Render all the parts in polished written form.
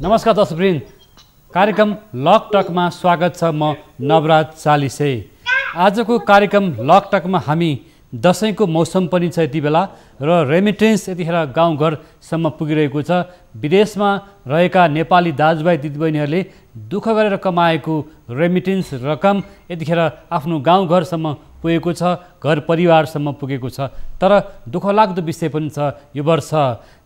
नमस्कार दर्शकवृन्द, कार्यक्रम लक टकमा स्वागत छ। म नवराज चालिसे। आजको कार्यक्रम लक टकमा हामी दसैँको मौसम पनि छ यति बेला र रेमिटेन्स यतिखेर गाउँघरसम्म पुगिरहेको छ। विदेशमा रहेका नेपाली दाजुभाइ दिदीबहिनीहरूले दुःख गरेर कमाएको रेमिटेन्स रकम यतिखेर आफ्नो गाउँघरसम्म पुगेको छ, घर परिवारसम्म पुगेको छ। तर दुःखलाग्दो विषय पनि छ, यो वर्ष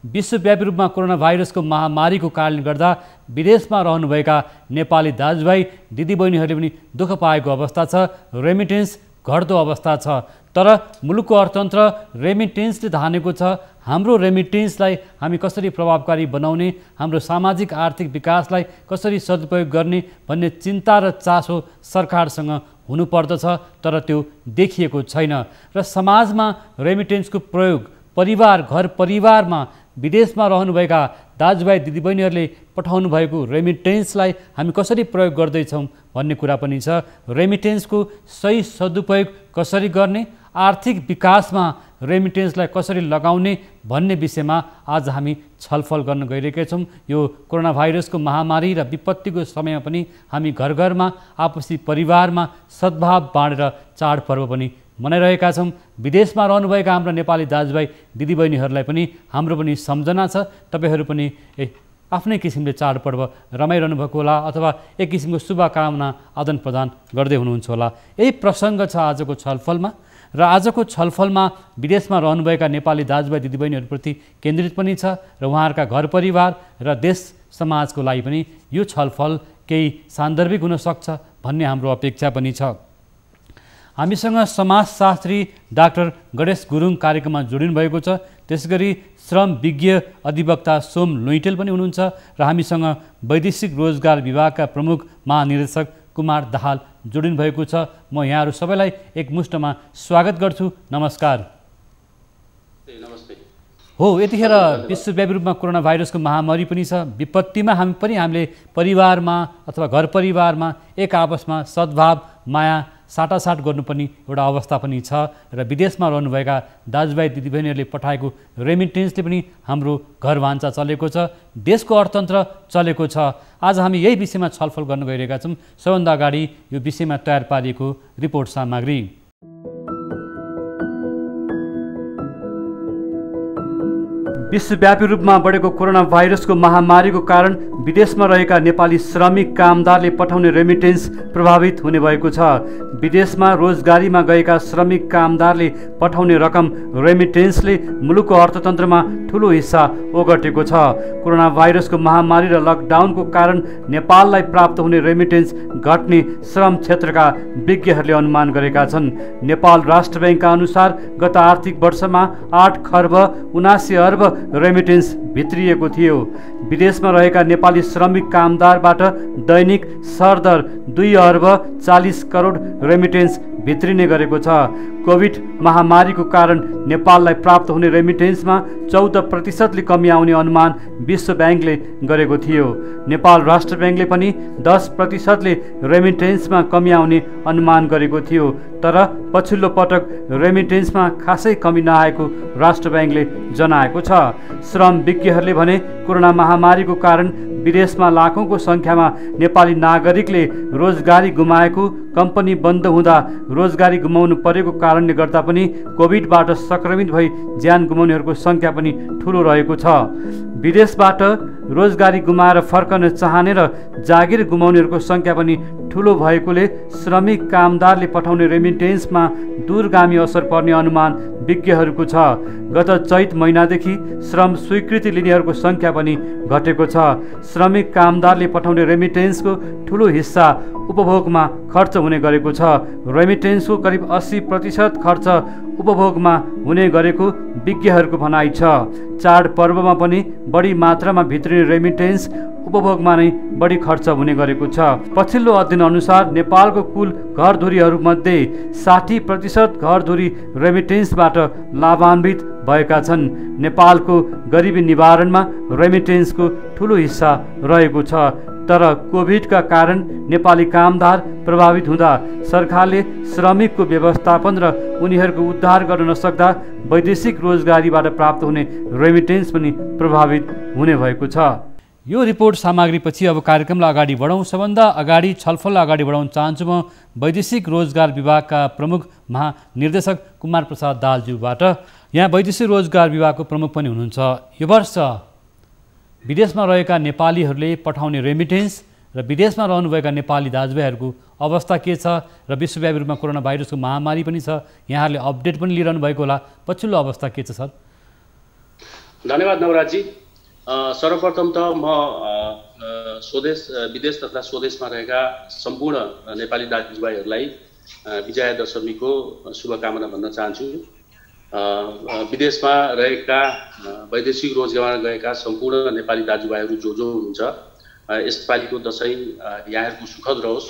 विश्वव्यापी रूपमा कोरोना भाइरसको महामारीको कारणले गर्दा विदेशमा रहनुभएका नेपाली दाजुभाइ दिदीबहिनीहरूले पनि दुःख पाएको अवस्था छ। रेमिटेन्स घट्दो अवस्था छ। तर मुलुकको अर्थतन्त्र रेमिटेन्सले धानेको छ। हाम्रो रेमिटेन्सलाई हामी कसरी प्रभावकारी बनाउने, हाम्रो सामाजिक आर्थिक विकासलाई कसरी सदुपयोग गर्ने भन्ने चिन्ता र चासो सरकारसँग हुनुपर्दछ, तर त्यो देखिएको छैन। र समाजमा रेमिटेन्सको प्रयोग घर परिवारमा विदेशमा रहनुभएका दाजुभाइ दिदीबहिनीहरूले पठाउनु भएको रेमिटेन्सलाई हामी कसरी प्रयोग गर्दैछौँ भन्ने कुरा पनि छ। रेमिटेन्सको सही सदुपयोग कसरी गर्ने, आर्थिक विकासमा रेमिटेन्सलाई कसरी लगाउने भन्ने विषयमा आज हामी छलफल गर्न गइरहेका छौँ। यो कोरोना भाइरसको महामारी र विपत्तिको समयमा पनि हामी घर घरमा आपसी परिवारमा सद्भाव बाँडेर चाडपर्व पनि मनाइरहेका छौँ। विदेशमा रहनुभएका हाम्रा नेपाली दाजुभाइ दिदीबहिनीहरूलाई पनि हाम्रो पनि सम्झना छ। तपाईँहरू पनि आफ्नै किसिमले चाडपर्व रमाइरहनु भएको होला अथवा एक किसिमको शुभकामना आदान प्रदान गर्दै हुनुहुन्छ होला। यही प्रसङ्ग छ आजको छलफलमा। र आजको छलफलमा विदेशमा रहनुभएका नेपाली दाजुभाइ दिदीबहिनीहरूप्रति केन्द्रित पनि छ र उहाँहरूका घर परिवार र देश समाजको लागि पनि यो छलफल केही सान्दर्भिक हुन सक्छ भन्ने हाम्रो अपेक्षा पनि छ। हामीसँग समाजशास्त्री डाक्टर गणेश गुरुङ कार्यक्रममा जोडिनु भएको छ। त्यसगरी श्रम विज्ञ अधिवक्ता सोम लुइटेल पनि हुनुहुन्छ र हामीसँग वैदेशिक रोजगार विभागका प्रमुख महानिर्देशक कुमार दाहाल जोडिनु भएको छ। म यहाँहरू सबैलाई एकमुष्टमा स्वागत गर्छु। नमस्कार। हो, यतिखेर विश्वव्यापी रूपमा कोरोना भाइरसको महामारी पनि छ। विपत्तिमा हामीले परिवारमा अथवा घर परिवारमा एक आपसमा सद्भाव माया साटासाट गर्नुपर्ने एउटा अवस्था पनि छ। र विदेशमा रहनुभएका दाजुभाइ दिदीबहिनीहरूले पठाएको रेमिटेन्सले पनि हाम्रो घर भान्सा चलेको छ, देशको अर्थतन्त्र चलेको छ। आज हामी यही विषयमा छलफल गर्न गइरहेका छौँ। सबभन्दा अगाडि यो विषयमा तयार पारिएको रिपोर्ट सामग्री। विश्वव्यापी रूपमा बढेको कोरोना भाइरसको महामारीको कारण विदेशमा रहेका नेपाली श्रमिक कामदारले पठाउने रेमिटेन्स प्रभावित हुने भएको छ। विदेशमा रोजगारीमा गएका श्रमिक कामदारले पठाउने रकम रेमिटेन्सले मुलुकको अर्थतन्त्रमा ठुलो हिस्सा ओगटेको छ। कोरोना भाइरसको महामारी र लकडाउनको कारण नेपाललाई प्राप्त हुने रेमिटेन्स घट्ने श्रम क्षेत्रका विज्ञहरूले अनुमान गरेका छन्। नेपाल राष्ट्र ब्याङ्कका अनुसार गत आर्थिक वर्षमा 8 खर्ब 79 अर्ब रेमिटेन्स भित्रिएको थियो। विदेशमा रहेका नेपाली श्रमिक कामदारबाट दैनिक सरदर 2 अर्ब 40 करोड रेमिटेन्स भित्रिने गरेको छ। कोभिड महामारीको कारण नेपाललाई प्राप्त हुने रेमिटेन्समा 14% कमी आउने अनुमान विश्व ब्याङ्कले गरेको थियो। नेपाल राष्ट्र ब्याङ्कले पनि 10% रेमिटेन्समा कमी आउने अनुमान गरेको थियो। तर पछिल्लो पटक रेमिटेन्समा खासै कमी नआएको राष्ट्र ब्याङ्कले जनाएको छ। श्रम विज्ञहरूले भने कोरोना महामारीको कारण विदेशमा लाखौँको सङ्ख्यामा नेपाली नागरिकले रोजगारी गुमाएको, कम्पनी बन्द हुँदा रोजगारी गुमाउनु परेको कारणले गर्दा पनि कोभिडबाट सङ्क्रमित भई ज्यान गुमाउनेहरूको सङ्ख्या पनि ठुलो रहेको छ। विदेशबाट रोजगारी गुमाएर फर्कन चाहने र जागिर गुमाउनेहरूको सङ्ख्या पनि ठुलो भएकोले श्रमिक कामदारले पठाउने रेमिटेन्समा दूरगामी असर पर्ने अनुमान विज्ञहरूको छ। गत चैत महिनादेखि श्रम स्वीकृति लिनेहरूको सङ्ख्या पनि घटेको छ। श्रमिक कामदारले पठाउने रेमिटेन्सको ठुलो हिस्सा उपभोगमा खर्च हुने गरेको छ। रेमिटेन्सको करिब 80% खर्च उपभोगमा हुने गरेको विज्ञहरूको भनाइ छ। चाडपर्वमा पनि बढी मात्रामा भित्रिने रेमिटेन्स उपभोगमा नै बढी खर्च हुने गरेको छ। पछिल्लो अध्ययन अनुसार नेपालको कुल घरधुरीहरूमध्ये 60% घरधुरी रेमिटेन्सबाट लाभान्वित भएका छन्। नेपालको गरिबी निवारणमा रेमिटेन्सको ठुलो हिस्सा रहेको छ। तर कोभिडका कारण नेपाली कामदार प्रभावित हुँदा सरकारले श्रमिकको व्यवस्थापन र उनीहरूको उद्धार गर्न नसक्दा वैदेशिक रोजगारीबाट प्राप्त हुने रेमिटेन्स पनि प्रभावित हुने भएको छ। यो रिपोर्ट सामग्रीपछि अब कार्यक्रमलाई अगाडि बढाउँ। सबभन्दा अगाडि छलफललाई अगाडि बढाउन चाहन्छु म वैदेशिक रोजगार विभागका प्रमुख महानिर्देशक कुमार प्रसाद दाहालज्यूबाट। यहाँ वैदेशिक रोजगार विभागको प्रमुख पनि हुनुहुन्छ। यो वर्ष विदेशमा रहेका नेपालीहरूले पठाउने रेमिटेन्स र विदेशमा रहनुभएका नेपाली दाजुभाइहरूको अवस्था के छ र विश्वव्यापी रूपमा कोरोना भाइरसको महामारी पनि छ, यहाँहरूले अपडेट पनि लिइरहनु भएको होला, पछिल्लो अवस्था के छ सर? धन्यवाद नवराजी। सर्वप्रथम त म विदेश तथा स्वदेशमा रहेका सम्पूर्ण नेपाली दाजुभाइहरूलाई विजया दशमीको शुभकामना भन्न चाहन्छु। विदेशमा रहेका वैदेशिक रोजगारमा गएका सम्पूर्ण नेपाली दाजुभाइहरू जो हुनुहुन्छ, यसपालिको दशैं यहाँहरूको सुखद रहोस्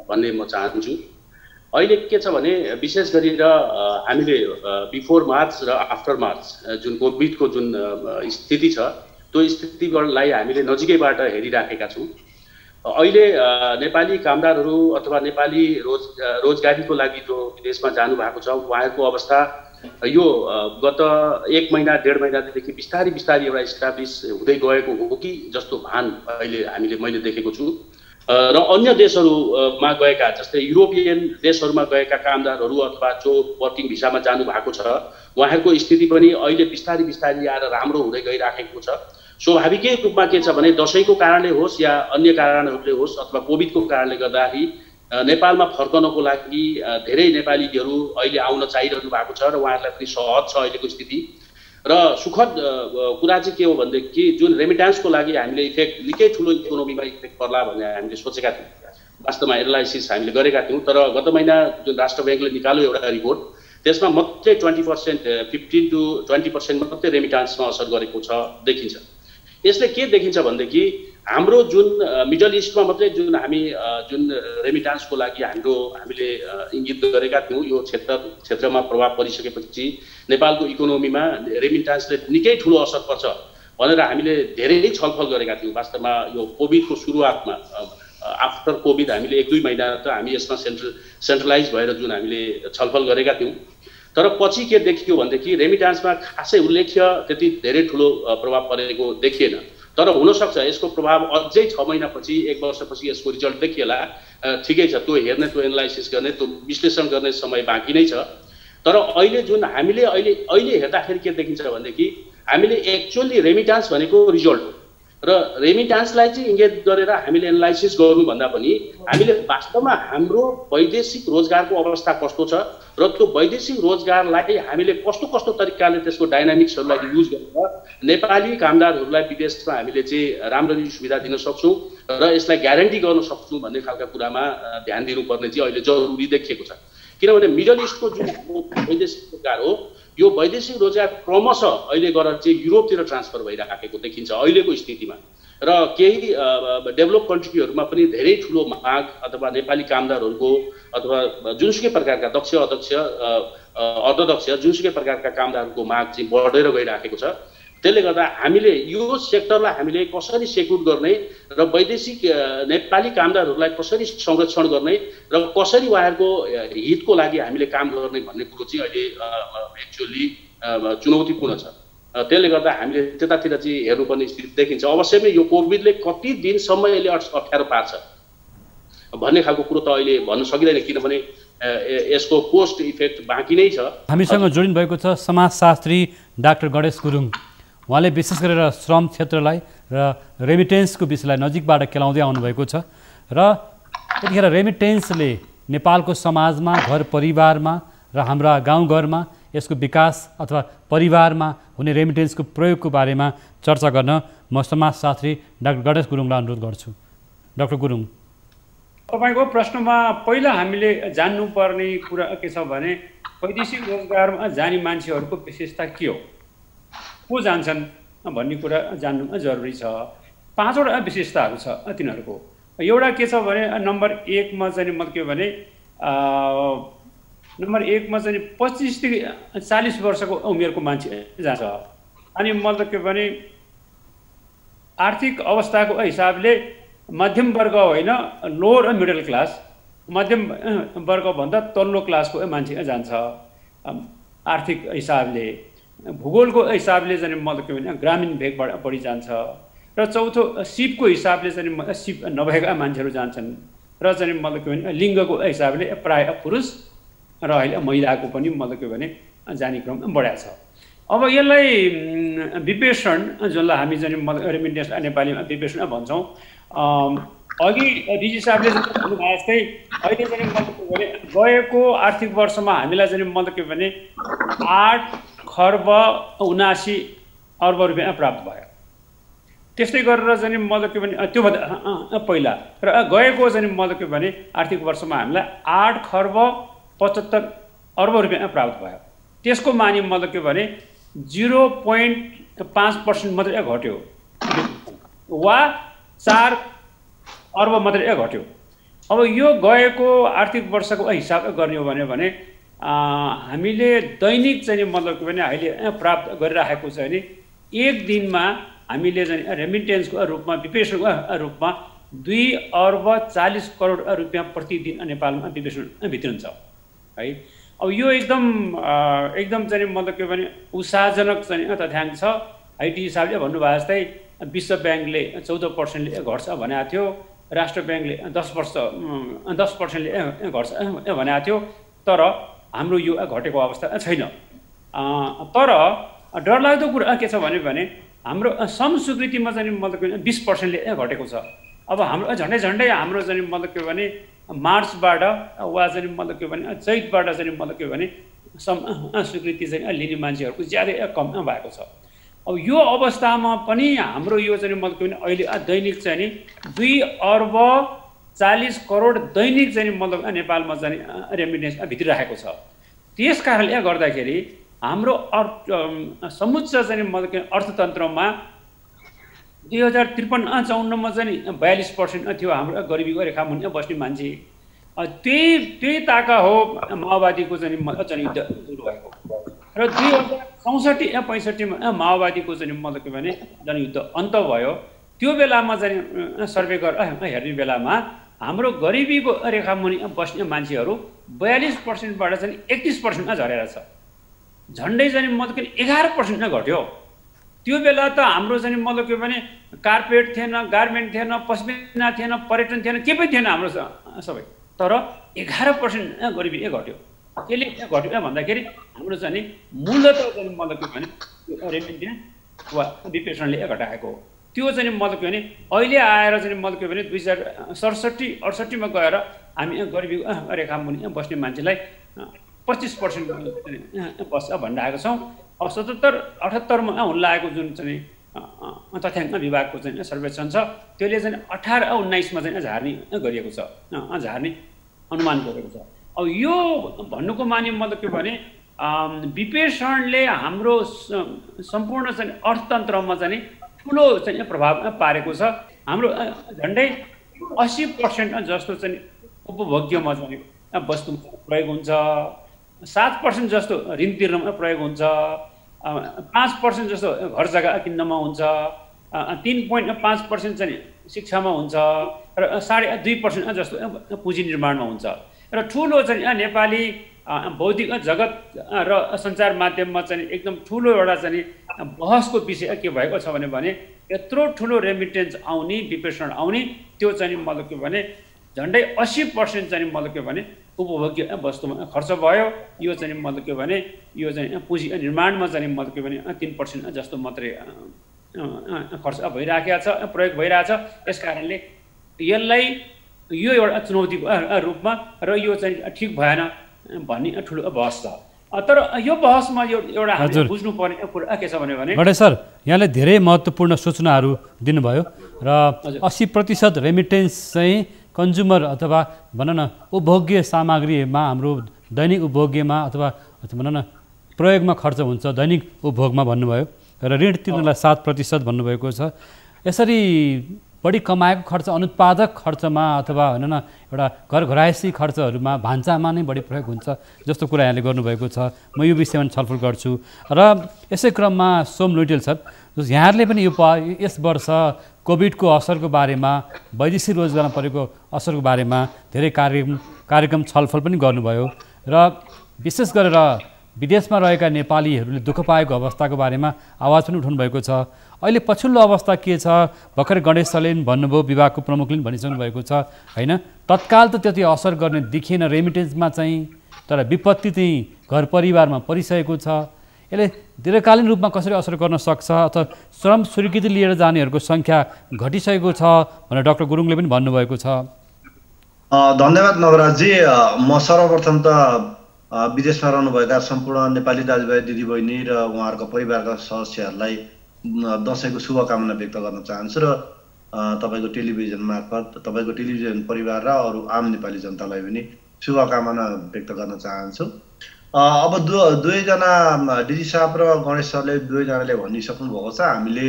भन्ने म चाहन्छु। अहिले के छ भने विशेष गरेर हामीले बिफोर मार्च र आफ्टर मार्च जुन कोभिडको जुन स्थिति छ त्यो स्थितिलाई हामीले नजिकैबाट हेरिराखेका छौँ। अहिले नेपाली कामदारहरू अथवा नेपाली रोजगारीको लागि जो विदेशमा जानुभएको छ उहाँहरूको अवस्था यो गत 1 महिना 1.5 महिनादेखि बिस्तारै एउटा इस्टाब्लिस हुँदै गएको हो कि जस्तो भान अहिले मैले देखेको छु। र अन्य देशहरूमा गएका जस्तै युरोपियन देशहरूमा गएका कामदारहरू अथवा जो वर्किङ भिसामा जानु भएको छ उहाँहरूको स्थिति पनि अहिले बिस्तारै आएर राम्रो हुँदै गइराखेको छ। स्वाभाविकै रूपमा के छ भने दशैंको कारणले होस् या अन्य कारणहरूले होस् अथवा कोभिडको कारणले गर्दाखेरि नेपालमा फर्कनको लागि धेरै नेपालीहरू अहिले आउन चाहिरहनु भएको छ र उहाँहरूलाई पनि सहज छ अहिलेको स्थिति। र सुखद कुरा चाहिँ के हो भनेदेखि जुन रेमिट्यान्सको लागि हामीले इफेक्ट निकै ठुलो इकोनोमीमा इफेक्ट पर्ला भन्ने हामीले सोचेका थियौँ। वास्तवमा एनालाइसिस हामीले गरेका थियौँ, तर गत महिना जुन राष्ट्र ब्याङ्कले निकाल्यो एउटा रिपोर्ट, त्यसमा मात्रै 20% 15 to 20% मात्रै रेमिट्यान्समा असर गरेको छ देखिन्छ। यसले के देखिन्छ भनेदेखि हाम्रो जुन मिडल इस्टमा मात्रै जुन हामी जुन रेमिट्यान्सको लागि हामीले इङ्गित गरेका थियौँ, यो क्षेत्रमा प्रभाव परिसकेपछि नेपालको इकोनोमीमा रेमिट्यान्सले निकै ठुलो असर पर्छ भनेर हामीले धेरै छलफल गरेका थियौँ। वास्तवमा यो कोभिडको सुरुवातमा आफ्टर कोभिड हामीले 1-2 महिना त हामी यसमा सेन्ट्रलाइज भएर जुन हामीले छलफल गरेका थियौँ। तर पछि के देखियो भनेदेखि रेमिट्यान्समा खासै उल्लेख्य त्यति धेरै ठुलो प्रभाव परेको देखिएन। तर हुनसक्छ यसको प्रभाव अझै 6 महिनापछि 1 वर्षपछि यसको रिजल्ट देखिएला। ठिकै छ, त्यो हेर्ने, त्यो एनालाइसिस गर्ने, त्यो विश्लेषण गर्ने समय बाँकी नै छ। तर अहिले जुन हामीले अहिले हेर्दाखेरि के देखिन्छ भनेदेखि हामीले एक्चुअली रेमिट्यान्स भनेको रिजल्ट हो र रेमिट्यान्सलाई चाहिँ इङ्गित गरेर हामीले एनालाइसिस गर्नुभन्दा पनि हामीले वास्तवमा हाम्रो वैदेशिक रोजगारको अवस्था कस्तो छ र त्यो वैदेशिक रोजगारलाई हामीले कस्तो तरिकाले त्यसको डाइनामिक्सहरूलाई युज गरेर नेपाली कामदारहरूलाई विदेशमा हामीले चाहिँ राम्ररी सुविधा दिन सक्छौँ र यसलाई ग्यारेन्टी गर्न सक्छौँ भन्ने खालका कुरामा ध्यान दिनुपर्ने चाहिँ अहिले जरुरी देखिएको छ। किनभने मिडल इस्टको जुन वैदेशिक रोजगार हो, यो वैदेशिक रोजगार क्रमशः अहिले गरेर चाहिँ युरोपतिर ट्रान्सफर भइराखेको देखिन्छ अहिलेको स्थितिमा। र केही डेभलप कन्ट्रीहरूमा पनि धेरै ठुलो माग अथवा नेपाली कामदारहरूको अथवा जुनसुकै प्रकारका दक्ष अदक्ष अर्धदक्ष जुनसुकै प्रकारका कामदारहरूको माग चाहिँ बढेर गइराखेको छ। त्यसले गर्दा हामीले यो सेक्टरलाई हामीले कसरी सेक्युर गर्ने र वैदेशिक नेपाली कामदारहरूलाई कसरी संरक्षण गर्ने र कसरी उहाँहरूको हितको लागि हामीले काम गर्ने भन्ने कुरो चाहिँ अहिले एक्चुअली चुनौतीपूर्ण छ। त्यसले गर्दा हामीले त्यतातिर चाहिँ हेर्नुपर्ने स्थिति देखिन्छ। अवश्य नै यो कोभिडले कति दिनसम्म यसले अप्ठ्यारो पार्छ भन्ने खालको कुरो त अहिले भन्न सकिँदैन, किनभने यसको पोस्ट इफेक्ट बाँकी नै छ। हामीसँग जोडिनु भएको छ समाजशास्त्री डाक्टर गणेश गुरुङ। उहाँले विशेष गरेर श्रम क्षेत्रलाई र रेमिटेन्सको विषयलाई नजिकबाट केलाउँदै आउनुभएको छ र यतिखेर रेमिटेन्सले नेपालको समाजमा, घर परिवारमा र हाम्रा गाउँघरमा यसको विकास अथवा परिवारमा हुने रेमिटेन्सको प्रयोगको बारेमा चर्चा गर्न म समाजशास्त्री डाक्टर गणेश गुरुङलाई अनुरोध गर्छु। डाक्टर गुरुङ, तपाईँको प्रश्नमा पहिला हामीले जान्नुपर्ने कुरा के छ भने वैदेशिक रोजगारमा जाने मान्छेहरूको विशेषता के हो, को जान्छन् भन्ने कुरा जान्नु जरुरी छ। 5वटा विशेषताहरू छ तिनीहरूको। एउटा के छ भने नम्बर 1 मा चाहिँ मतलब के भने नम्बर 1 मा चाहिँ 25 देखि 40 वर्षको उमेरको मान्छे जान्छ। अनि मतलब के भने आर्थिक अवस्थाको हिसाबले मध्यम वर्ग होइन, लोअर मिडल क्लास, मध्यम वर्गभन्दा तल्लो क्लासको मान्छे जान्छ आर्थिक हिसाबले। भूगोलको हिसाबले चाहिँ मतलब के भने ग्रामीण भेगबाट बढी जान्छ। र चौथो सिपको हिसाबले चाहिँ सिप नभएका मान्छेहरू जान्छन् र चाहिँ मतलब के भने लिङ्गको हिसाबले प्रायः पुरुष र अहिले महिलाको पनि मतलब के भने जाने क्रम बढाएको छ। अब यसलाई विपेषण जसलाई हामी चाहिँ रेमिटेन्स नेपालीमा विपेषण भन्छौँ। अघि डिजी साहबले भन्नुभएको जस्तै अहिले चाहिँ मतलब के भने गएको आर्थिक वर्षमा हामीलाई चाहिँ मतलब के भने 8,79 अर्ब रुपियाँ प्राप्त भयो। त्यस्तै गरेर चाहिँ मतलब के भने त्योभन्दा पहिला र गएको चाहिँ मतलब के भने आर्थिक वर्षमा हामीलाई 8,75 अर्ब रुपियाँ प्राप्त भयो। त्यसको मानि मतलब के भने 0.5% मात्रै घट्यो वा 4 अर्ब मात्रै घट्यो। अब यो गएको आर्थिक वर्षको हिसाब गर्ने हो भने हामीले दैनिक चाहिँ मतलब के भने अहिले प्राप्त गरिराखेको छ भने एक दिनमा हामीले चाहिँ रेमिटेन्सको रूपमा विपेषणको रूपमा 2,40 करोड रुपियाँ प्रतिदिन नेपालमा विपेषण भित्रिन्छ है। अब यो एकदम चाहिँ मतलब के भने उत्साहजनक चाहिँ तथ्याङ्क छ। आइटी हिसाबले भन्नुभएको जस्तै विश्व ब्याङ्कले 14%ले घट्छ भनेको थियो, राष्ट्र ब्याङ्कले 10%ले घट्छ भनेको थियो, तर हाम्रो यो घटेको अवस्था छैन। तर डरलाग्दो कुरा के छ भने हाम्रो श्रम स्वीकृतिमा चाहिँ मतलब के 20%ले घटेको छ। अब हाम्रो झन्डै हाम्रो चाहिँ मतलब के भने मार्चबाट वा चाहिँ मतलब के भने चैतबाट चाहिँ मतलब के भने श्रम स्वीकृति चाहिँ लिने मान्छेहरूको ज्यादै कम भएको छ। अब यो अवस्थामा पनि हाम्रो यो चाहिँ मतलब के भने अहिले दैनिक चाहिँ नि 2,40 करोड दैनिक चाहिँ मतलब नेपालमा चाहिँ रेमिटेन्स भित्रिरहेको छ। त्यस कारणले गर्दाखेरि हाम्रो समुच्च चाहिँ मतलब के अर्थतन्त्रमा 2053-54मा चाहिँ 42% थियो हाम्रो गरिबीको रेखामुनि बस्ने मान्छे। त्यही ताका हो माओवादीको चाहिँ जनयुद्ध सुरु भएको र 2064-65मा माओवादीको चाहिँ मतलब के भने जनयुद्ध अन्त भयो। त्यो बेलामा चाहिँ सर्वे हेर्ने बेलामा हाम्रो गरिबीको रेखामुनि बस्ने मान्छेहरू 42%बाट चाहिँ 31%मा झरेर छ। झन्डै चाहिँ मतलब के 11% घट्यो। त्यो बेला त हाम्रो चाहिँ मतलब के भने कार्पेट थिएन, गार्मेन्ट थिएन, पश्मिना थिएन, पर्यटन थिएन, के पनि थिएन हाम्रो सबै, तर 11% गरिबी घट्यो। त्यसले घट्यो भन्दाखेरि हाम्रो चाहिँ मूलतः चाहिँ मतलब के भने रेमिटेन्स वा विपेषणले घटाएको हो। त्यो चाहिँ मतलब के भने अहिले आएर चाहिँ मतलब के भने 2067-68मा गएर हामी गरिबी रेखामुनि बस्ने मान्छेलाई 25% बस्छ भनिरहेको छौँ। अब 77-78मा हुन लागेको जुन चाहिँ तथ्याङ्क विभागको चाहिँ सर्वेक्षण छ त्यसले चाहिँ 18-19मा चाहिँ झार्ने गरिएको छ, झार्ने अनुमान गरेको छ। अब यो भन्नुको मानि मतलब के भने विपेषणले हाम्रो सम्पूर्ण चाहिँ अर्थतन्त्रमा चाहिँ ठुलो चाहिँ प्रभाव पारेको छ। हाम्रो झन्डै 80% जस्तो चाहिँ उपभोग्यमा चाहिँ वस्तुमा प्रयोग हुन्छ, 7% जस्तो ऋण तिर्नमा प्रयोग हुन्छ, 5% जस्तो घर जग्गा किन्नमा हुन्छ, 3.5% चाहिँ शिक्षामा हुन्छ र 2.5% जस्तो पुँजी निर्माणमा हुन्छ। र ठुलो चाहिँ नेपाली बौद्धिक जगत र सञ्चार माध्यममा चाहिँ एकदम ठुलो एउटा चाहिँ बहसको विषय के भएको छ भने यत्रो ठुलो रेमिटेन्स आउने, विपेषण आउने, त्यो चाहिँ मतलब के भने झन्डै 80% चाहिँ मतलब के भने उपभोग्य वस्तुमा खर्च भयो। यो चाहिँ मतलब के भने यो चाहिँ पुँजी निर्माणमा चाहिँ मतलब के भने 3% जस्तो मात्रै खर्च भइराखेको छ, प्रयोग भइरहेछ। यस कारणले यसलाई यो एउटा चुनौतीको रूपमा र यो चाहिँ ठिक भएन भन्ने ठुलो बहस छ। तर यो बहसमा एउटा हामीले बुझ्नुपर्ने कुरा के छ भने गणेश सर यहाँले धेरै महत्त्वपूर्ण सूचनाहरू दिनुभयो र 80% रेमिटेन्स चाहिँ कन्ज्युमर अथवा भनौँ न उपभोग्य सामग्रीमा हाम्रो दैनिक उपभोग्यमा अथवा भनौँ न प्रयोगमा खर्च हुन्छ, दैनिक उपभोगमा भन्नुभयो र ऋण तिर्नलाई 7% भन्नुभएको छ। यसरी बढी कमाएको खर्च अनुत्पादक खर्चमा अथवा भनौँ न एउटा घर घरायसी खर्चहरूमा भान्सामा नै बढी प्रयोग हुन्छ जस्तो कुरा यहाँले गर्नुभएको छ। म यो विषयमा छलफल गर्छु र यसै क्रममा सोम लुइटेल सर यहाँहरूले पनि यस वर्ष कोभिडको असरको बारेमा, वैदेशिक रोजगारमा परेको असरको बारेमा धेरै कार्यक्रम छलफल पनि गर्नुभयो र विशेष गरेर विदेशमा रहेका नेपालीहरूले दुःख पाएको अवस्थाको बारेमा आवाज पनि उठाउनु भएको छ। अहिले पछिल्लो अवस्था के छ? भर्खर गणेश सरले भन्नुभयो, विभागको प्रमुखले पनि भनिसक्नु भएको छ होइन, तत्काल त त्यति असर गर्ने देखिएन रेमिटेन्समा चाहिँ, तर विपत्ति चाहिँ घर परिवारमा परिसकेको छ। यसले दीर्घकालीन रूपमा कसरी असर गर्न सक्छ अथवा श्रम स्वीकृति लिएर जानेहरूको सङ्ख्या घटिसकेको छ भनेर डाक्टर गुरुङले पनि भन्नुभएको छ। धन्यवाद नवराजजी। म सर्वप्रथम त विदेशमा रहनुभएका सम्पूर्ण नेपाली दाजुभाइ दिदीबहिनी र उहाँहरूको परिवारका सदस्यहरूलाई दसैँको शुभकामना व्यक्त गर्न चाहन्छु र तपाईँको टेलिभिजन मार्फत तपाईँको टेलिभिजन परिवार र अरू आम नेपाली जनतालाई पनि शुभकामना व्यक्त गर्न चाहन्छु। अब दुवैजना डिजी साहब र गणेश सरले दुवैजनाले भनिसक्नु भएको छ। हामीले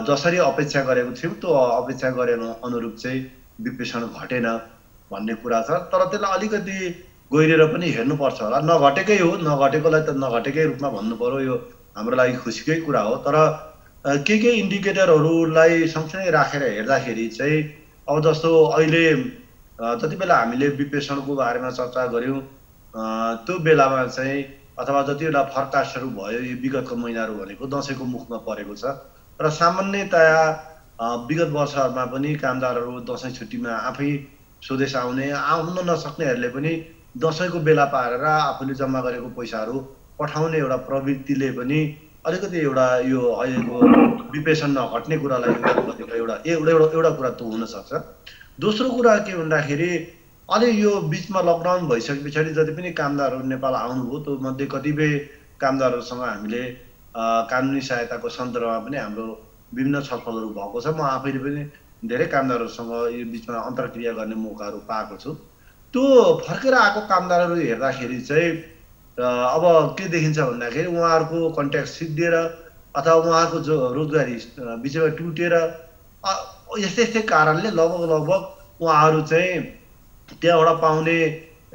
जसरी अपेक्षा गरेको थियौँ त्यो अपेक्षा गरे अनुरूप चाहिँ विप्रेषण घटेन भन्ने कुरा छ। तर त्यसलाई अलिकति गहिरेर पनि हेर्नुपर्छ होला। नघटेकै हो, नघटेकोलाई त नघटेकै रूपमा भन्नु पर्यो, यो हाम्रो लागि खुसीकै कुरा हो। तर के इन्डिकेटरहरूलाई सँगसँगै राखेर हेर्दाखेरि चाहिँ अब जस्तो अहिले जति बेला हामीले विप्रेषणको बारेमा चर्चा गऱ्यौँ त्यो बेलामा चाहिँ अथवा जतिवटा फरकास्टहरू भयो यो विगतको महिनाहरू भनेको दसैँको मुखमा परेको छ र सामान्यतया विगत वर्षहरूमा पनि कामदारहरू दसैँ छुट्टीमा आफै स्वदेश आउन नसक्नेहरूले पनि दसैँको बेला पारेर आफूले जम्मा गरेको पैसाहरू पठाउने एउटा प्रवृत्तिले पनि अलिकति एउटा यो अहिलेको विप्रेषण नघट्ने कुरालाई एउटा कुरा त हुनसक्छ। दोस्रो कुरा के भन्दाखेरि अहिले यो बिचमा लकडाउन भइसके पछाडि जति पनि कामदारहरू नेपाल आउनुभयो त्यो मध्ये कतिपय कामदारहरूसँग हामीले कानुनी सहायताको सन्दर्भमा पनि हाम्रो विभिन्न छलफलहरू भएको छ। म आफैले पनि धेरै कामदारहरूसँग यो बिचमा अन्तर्क्रिया गर्ने मौकाहरू पाएको छु। त्यो फर्केर आएको कामदारहरू हेर्दाखेरि चाहिँ अब के देखिन्छ भन्दाखेरि उहाँहरूको कन्ट्याक्ट सिद्धिएर अथवा उहाँहरूको जो रोजगारी बिचमा टुटेर यस्तै कारणले लगभग उहाँहरू चाहिँ त्यहाँबाट पाउने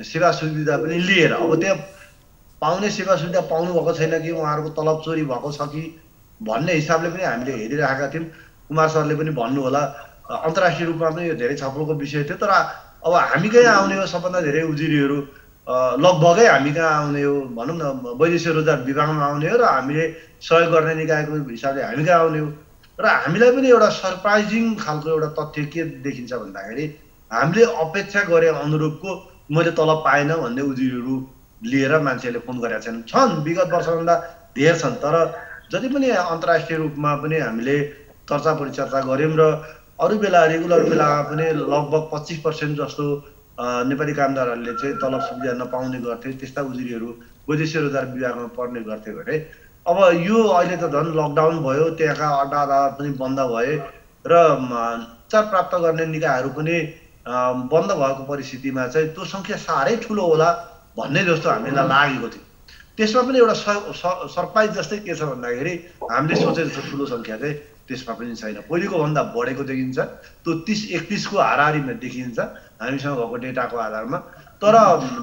सेवा सुविधा पनि लिएर अब त्यहाँ पाउने सेवा सुविधा पाउनु भएको छैन कि उहाँहरूको तलब चोरी भएको छ कि भन्ने हिसाबले पनि हामीले हेरिरहेका थियौँ। कुमार सरले पनि भन्नु होला अन्तर्राष्ट्रिय रूपमा पनि यो धेरै छलफलको विषय थियो। तर अब हामी कहाँ आउने हो, सबभन्दा धेरै उजुरीहरू लगभगै हामी कहाँ आउने हो भनौँ न, वैदेशिक रोजगार विभागमा आउने हो र हामीले सहयोग गर्ने निकायको हिसाबले हामी कहाँ आउने हो। र हामीलाई पनि एउटा सरप्राइजिङ खालको एउटा तथ्य के देखिन्छ भन्दाखेरि हामीले अपेक्षा गरे अनुरूपको मैले तलब पाएन भन्ने उजुरीहरू लिएर मान्छेहरूले फोन गरेका छन्। विगत वर्षभन्दा धेर छन्। तर जति पनि अन्तर्राष्ट्रिय रूपमा पनि हामीले चर्चा परिचर्चा गऱ्यौँ र अरू बेला रेगुलर बेलामा पनि लगभग 25% जस्तो नेपाली कामदारहरूले चाहिँ तलब सुविधा नपाउने गर्थे। त्यस्ता उजुरीहरू वैदेशिक रोजगार विभागमा पर्ने गर्थे भने अब यो अहिले त झन् लकडाउन भयो, त्यहाँका अड्डा अदालत पनि बन्द भए र उपचार प्राप्त गर्ने निकायहरू पनि बन्द भएको परिस्थितिमा चाहिँ त्यो सङ्ख्या साह्रै ठुलो होला भन्ने जस्तो हामीलाई लागेको थियो। त्यसमा पनि एउटा सरप्राइज जस्तै के छ भन्दाखेरि हामीले सोचे जस्तो ठुलो सङ्ख्या चाहिँ त्यसमा पनि छैन। पहिलेको भन्दा बढेको देखिन्छ, त्यो 30-31 को हाराहारीमा देखिन्छ हामीसँग भएको डेटाको आधारमा। तर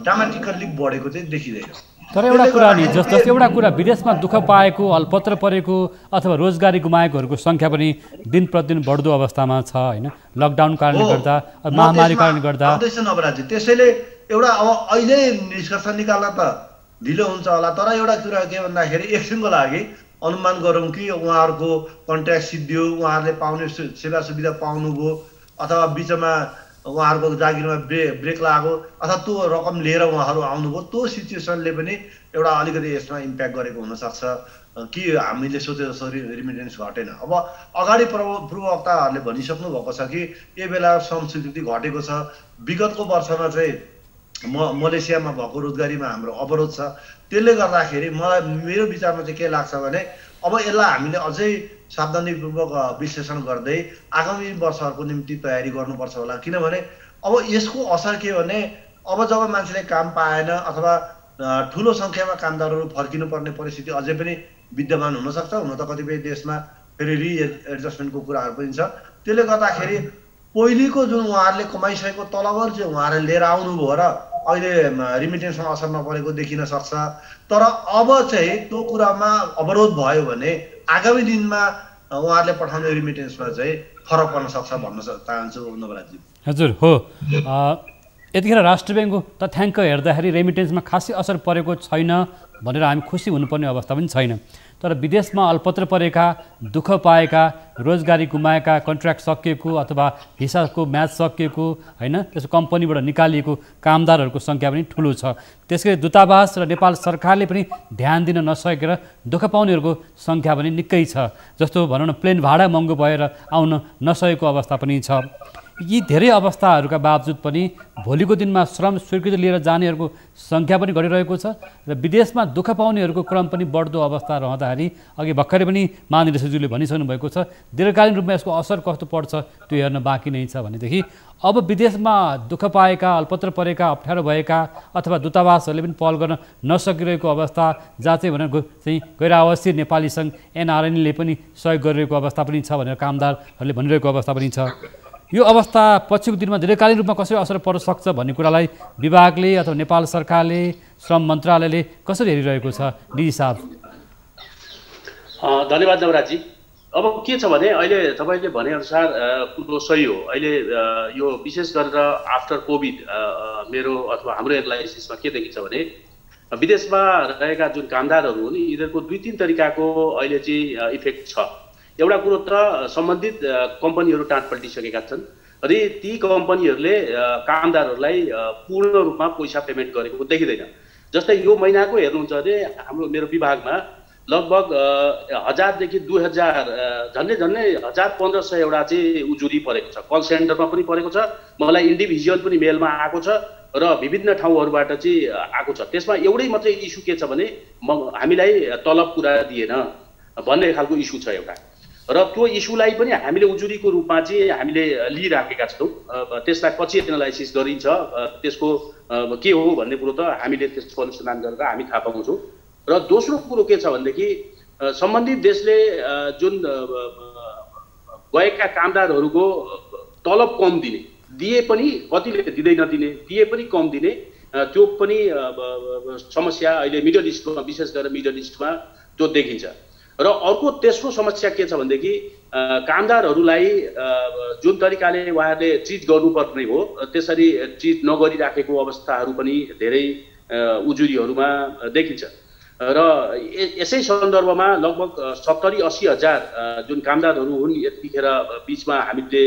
ड्रामाटिकल्ली बढेको चाहिँ देखिँदैन। तर एउटा कुरा नि जस्तो एउटा कुरा विदेशमा दुःख पाएको, अल्पत्र परेको अथवा रोजगारी गुमाएकोहरूको सङ्ख्या पनि दिन प्रतिदिन बढ्दो अवस्थामा छ होइन, लकडाउन कारणले गर्दा, महामारी कारणले गर्दा। नवराजी त्यसैले एउटा अब अहिले निष्कर्ष निकाल्न त ढिलो हुन्छ होला। तर एउटा कुरा के भन्दाखेरि एकछिनको लागि अनुमान गरौँ कि उहाँहरूको कन्ट्याक्ट सिद्धियो, उहाँहरूले पाउने सेवा सुविधा पाउनुभयो अथवा बिचमा उहाँहरूको जागिरमा ब्रेक लाग्यो अथवा त्यो रकम लिएर उहाँहरू आउनुभयो, त्यो सिचुएसनले पनि एउटा अलिकति यसमा इम्प्याक्ट गरेको हुनसक्छ कि हामीले सोचे जस्तो रिमिटेन्स घटेन। अब अगाडि पूर्ववक्ताहरूले भनिसक्नु भएको छ कि यो बेला श्रम स्वीकृति घटेको छ। विगतको वर्षमा चाहिँ मलेसियामा भएको रोजगारीमा हाम्रो अवरोध छ। त्यसले गर्दाखेरि मलाई मेरो विचारमा चाहिँ के लाग्छ भने अब यसलाई हामीले अझै सावधानीपूर्वक विश्लेषण गर्दै आगामी वर्षहरूको निम्ति तयारी गर्नुपर्छ होला। किनभने अब यसको असर के भने अब जब मान्छेले काम पाएन अथवा ठुलो सङ्ख्यामा कामदारहरू फर्किनुपर्ने परिस्थिति अझै पनि विद्यमान हुनसक्छ। हुन त कतिपय देशमा फेरि रिएडजस्टमेन्टको कुराहरू पनि छ। त्यसले गर्दाखेरि पहिलेको जुन उहाँहरूले कमाइसकेको तलबहरू चाहिँ उहाँहरूले लिएर आउनुभयो र अहिले रिमिटेन्समा असर नपरेको देखिन सक्छ। तर अब चाहिँ त्यो कुरामा अवरोध भयो भने आगामी दिनमा उहाँहरूले पठाउने रिमिटेन्समा चाहिँ फरक पर्न सक्छ भन्न चाहन्छु नवराजी। हजुर हो, यतिखेर राष्ट्र ब्याङ्कको तथ्याङ्क हेर्दाखेरि रेमिटेन्समा खासै असर परेको छैन भनेर हामी खुसी हुनुपर्ने अवस्था पनि छैन। तर विदेशमा अल्पत्र परेका, दुःख पाएका, रोजगारी गुमाएका, कन्ट्र्याक्ट सकिएको अथवा भिसाको म्याच सकिएको हैन, त्यसको कम्पनीबाट निकालिएको कामदारहरूको सङ्ख्या पनि ठुलो छ। त्यसैले दूतावास र नेपाल सरकारले पनि ध्यान दिन नसकेर दुःख पाउनेहरूको सङ्ख्या पनि निकै छ। जस्तो भनौँ न, प्लेन भाडा महँगो भएर आउन नसकेको अवस्था पनि छ। यी धेरै अवस्थाहरूका बावजुद पनि भोलिको दिनमा श्रम स्वीकृति लिएर जानेहरूको सङ्ख्या पनि घटिरहेको छ र विदेशमा दुःख पाउनेहरूको क्रम पनि बढ्दो अवस्था रहँदाखेरि अघि भर्खरै पनि महानिर्देशकज्यूले भनिसक्नु भएको छ, दीर्घकालीन रूपमा यसको असर कस्तो पर्छ त्यो हेर्न बाँकी नै छ। भनेदेखि अब विदेशमा दुःख पाएका, अल्पत्र परेका, अप्ठ्यारो भएका अथवा दूतावासहरूले पनि पहल गर्न नसकिरहेको अवस्था जहाँ चाहिँ गैर आवासीय नेपाली सङ्घ NRN-ले पनि सहयोग गरिरहेको अवस्था पनि छ भनेर कामदारहरूले भनिरहेको अवस्था पनि छ। यो अवस्था पछिको दिनमा दीर्घकालीन रूपमा कसरी असर पर्न सक्छ भन्ने कुरालाई विभागले अथवा नेपाल सरकारले, श्रम मन्त्रालयले कसरी हेरिरहेको छ डीजी साहब? धन्यवाद नवराजी। अब के छ भने अहिले तपाईँले भनेअनुसार कुरो सही हो। अहिले यो विशेष गरेर आफ्टर कोभिड मेरो अथवा हाम्रो एनालाइसिसमा के देखिन्छ भने विदेशमा रहेका जुन कामदारहरू हुन् यिनीहरूको 2-3 तरिकाको अहिले चाहिँ इफेक्ट छ। एउटा कुरो त सम्बन्धित कम्पनीहरू टाँट पल्टिसकेका छन् अनि ती कम्पनीहरूले कामदारहरूलाई पूर्ण रूपमा पैसा पेमेन्ट गरेको देखिँदैन। जस्तै यो महिनाको हेर्नुहुन्छ भने मेरो विभागमा लगभग 1000 देखि 2000 झन्डै 1500 एउटा चाहिँ उजुरी परेको छ। कल सेन्टरमा पनि परेको छ, मलाई इन्डिभिजुअल पनि मेलमा आएको छ र विभिन्न ठाउँहरूबाट चाहिँ आएको छ। त्यसमा एउटै मात्रै इस्यु के छ भने हामीलाई तलब पुरा दिएन भन्ने खालको इस्यु छ एउटा, र त्यो इस्युलाई पनि हामीले उजुरीको रूपमा चाहिँ हामीले लिइराखेका छौँ। त्यसलाई पछि एनालाइसिस गरिन्छ, त्यसको के हो भन्ने कुरो त हामीले त्यसको अनुसन्धान गरेर हामी थाहा पाउँछौँ। र दोस्रो कुरो के छ भनेदेखि सम्बन्धित देशले जुन गएका कामदारहरूको तलब कम दिए पनि कतिले दिँदै नदिने, दिए पनि कम दिने, त्यो पनि समस्या अहिले मिडल इस्टमा, विशेष गरेर मिडल इस्टमा त्यो देखिन्छ। र अर्को तेस्रो समस्या के छ भनेदेखि कामदारहरूलाई जुन तरिकाले उहाँहरूले ट्रिट गर्नुपर्ने हो त्यसरी ट्रिट नगरिराखेको अवस्थाहरू पनि धेरै उजुरीहरूमा देखिन्छ। र यसै सन्दर्भमा लगभग 70-80 हजार जुन कामदारहरू हुन् यतिखेर बिचमा हामीले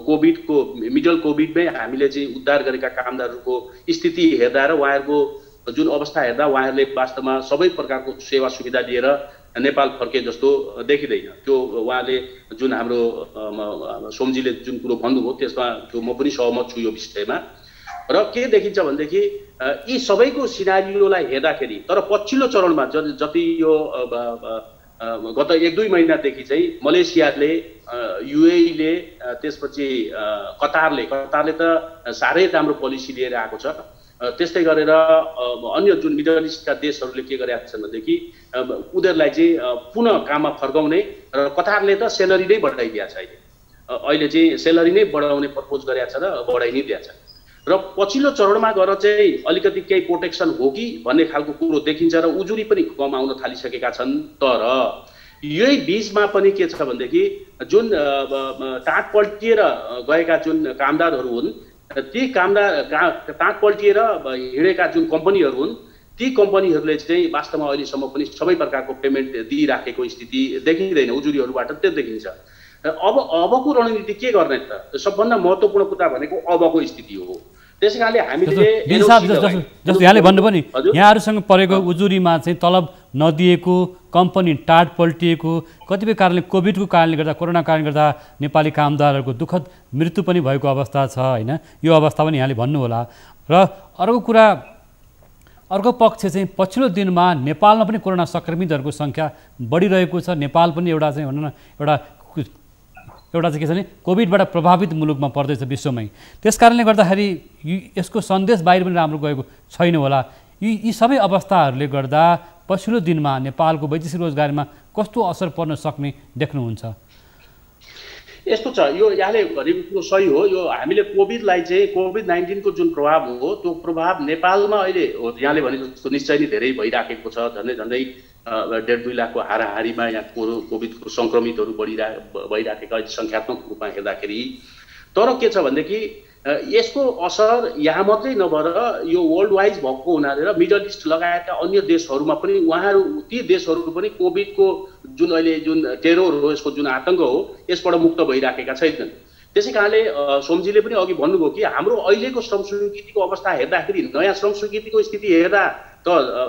कोभिडको मिडल कोभिडमै हामीले चाहिँ उद्धार गरेका कामदारहरूको स्थिति हेर्दा र उहाँहरूको जुन अवस्था हेर्दा उहाँहरूले वास्तवमा सबै प्रकारको सेवा सुविधा लिएर नेपाल फर्के जस्तो देखिँदैन। त्यो उहाँले जुन हाम्रो सोमजीले जुन कुरो भन्नुभयो त्यसमा त्यो म पनि सहमत छु यो विषयमा। र के देखिन्छ भनेदेखि यी सबैको सिनारियोलाई हेर्दाखेरि तर पछिल्लो चरणमा जति यो गत 1-2 महिनादेखि चाहिँ मलेसियाले, युएईले, त्यसपछि कतारले त साह्रै राम्रो पोलिसी लिएर आएको छ। त्यस्तै गरेर अन्य जुन मिडल इस्टका देशहरूले के गरेका छन् भनेदेखि उनीहरूलाई चाहिँ पुनः काममा फर्काउने, र कतारले त सेलरी नै बढाइदिएको छ। अहिले चाहिँ सेलरी नै बढाउने प्रपोज गरेका छ र बढाइ नै दिएको छ। र पछिल्लो चरणमा गएर चाहिँ अलिकति केही प्रोटेक्सन हो कि भन्ने खालको कुरो देखिन्छ र उजुरी पनि कम आउन थालिसकेका छन्। तर यही बीचमा पनि के छ भनेदेखि जुन टाँट पल्टिएर गएका जुन कामदारहरू हुन् ती टाँट पल्टिएर हिँडेका जुन कम्पनीहरू हुन् ती कम्पनीहरूले चाहिँ वास्तवमा अहिलेसम्म पनि सबै प्रकारको पेमेन्ट दिइराखेको स्थिति देखिँदैन। उजुरीहरूबाट त्यो देखिन्छ। अबको रणनीति के गर्ने त? सबभन्दा महत्त्वपूर्ण कुरा भनेको अबको स्थिति हो। त्यसै कारणले हामीले जस्तो यहाँले भन्नुभयो नि, यहाँहरूसँग परेको उजुरीमा चाहिँ तलब नदिएको, कम्पनी टाट पल्टिएको, कतिपय कारणले कोभिडको कारणले गर्दा, कोरोना कारणले गर्दा नेपाली कामदारहरूको दुःखद मृत्यु पनि भएको अवस्था छ हैन? यो अवस्था पनि यहाँले भन्नुहोला। र अर्को पक्ष चाहिँ पछिल्लो दिनमा नेपालमा पनि कोरोना सङ्क्रमितहरूको सङ्ख्या बढिरहेको छ। नेपाल पनि एउटा चाहिँ भनौँ न एउटा चाहिँ के छ भने कोभिडबाट प्रभावित मुलुकमा पर्दैछ विश्वमै। त्यस कारणले गर्दाखेरि यसको सन्देश बाहिर पनि राम्रो गएको छैन होला। यी सबै अवस्थाहरूले गर्दा पछिल्लो दिनमा नेपालको वैदेशिक रोजगारीमा कस्तो असर पर्न सक्ने देख्नुहुन्छ? यस्तो छ, यो यहाँले भनेको कुरो सही हो। यो हामीले कोभिडलाई चाहिँ कोभिड-19 को जुन प्रभाव हो त्यो प्रभाव नेपालमा अहिले यहाँले भनेको जस्तो निश्चय नै धेरै भइराखेको छ। झन्डै 1.5-2 लाखको हाराहारीमा यहाँ कोभिडको सङ्क्रमितहरू भइराखेका सङ्ख्यात्मक रूपमा हेर्दाखेरि। तर के छ भनेदेखि यसको असर यहाँ मात्रै नभएर यो वर्ल्ड वाइज भएको हुनाले र मिडल इस्ट लगायतका अन्य देशहरूमा पनि उहाँहरू ती देशहरू पनि कोभिडको जुन अहिले जुन टेरोर हो यसको जुन आतङ्क हो यसबाट मुक्त भइराखेका छैनन्। त्यसै कारणले सोमजीले पनि अघि भन्नुभयो कि हाम्रो अहिलेको श्रम स्वीकृतिको अवस्था हेर्दाखेरि नयाँ श्रम स्वीकृतिको स्थिति हेर्दा त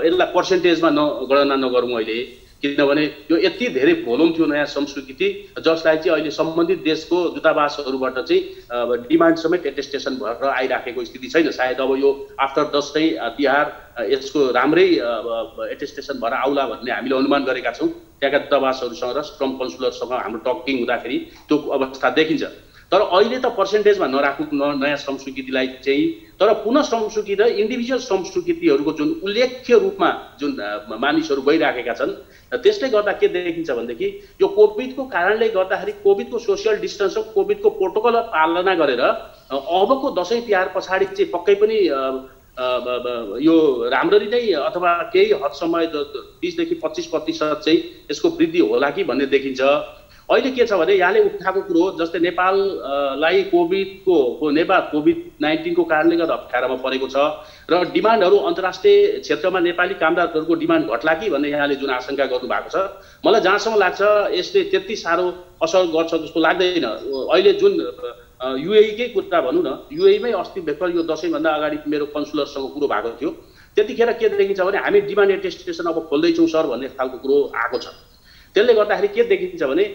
यसलाई पर्सेन्टेजमा गणना नगरौँ अहिले, किनभने यो यति धेरै भोलुम थियो नयाँ श्रम स्वीकृति जसलाई चाहिँ अहिले सम्बन्धित देशको दूतावासहरूबाट चाहिँ डिमान्ड समेत एटेस्टेसन भएर आइराखेको स्थिति छैन। सायद अब यो आफ्टर दसैँ तिहार यसको राम्रै एटेस्टेसन भएर आउला भन्ने हामीले अनुमान गरेका छौँ। त्यहाँका दूतावासहरूसँग र श्रम कन्सुलरसँग हाम्रो टकिङ हुँदाखेरि त्यो अवस्था देखिन्छ। तर अहिले त पर्सेन्टेजमा नराखौँ नयाँ श्रम स्वीकृतिलाई चाहिँ, तर पुनः श्रम स्वीकृति र इन्डिभिजुअल श्रम स्वीकृतिहरूको जुन उल्लेख्य रूपमा जुन मानिसहरू गइराखेका छन् त्यसले गर्दा के देखिन्छ भनेदेखि यो कोभिडको कारणले गर्दाखेरि कोभिडको सोसियल डिस्टेन्स र कोभिडको प्रोटोकल पालना गरेर अबको दसैँ तिहार पछाडि चाहिँ पक्कै पनि यो राम्ररी नै अथवा केही हदसम्म 20 देखि 25% चाहिँ यसको वृद्धि होला कि भन्ने देखिन्छ। अहिले के छ भने यहाँले उठाएको कुरो जस्तै नेपाललाई कोभिड-19 को कारणले गर्दा अप्ठ्यारोमा परेको छ र डिमान्डहरू अन्तर्राष्ट्रिय क्षेत्रमा नेपाली कामदारहरूको डिमान्ड घट्ला कि भन्ने यहाँले जुन आशंका गर्नु भएको छ, मलाई जहाँसम्म लाग्छ यसले त्यति साह्रो असर गर्छ जस्तो लाग्दैन। अहिले जुन युएईकै कुरा भनौँ न, युएईमै अस्ति भर्खर यो दसैँभन्दा अगाडि मेरो कन्सुलरसँग कुरो भएको थियो, त्यतिखेर के देखिन्छ भने हामी डिमान्ड एटेस्टेसन अब खोल्दैछौँ सर भन्ने खालको कुरो आएको छ। त्यसले गर्दाखेरि के देखिन्छ भने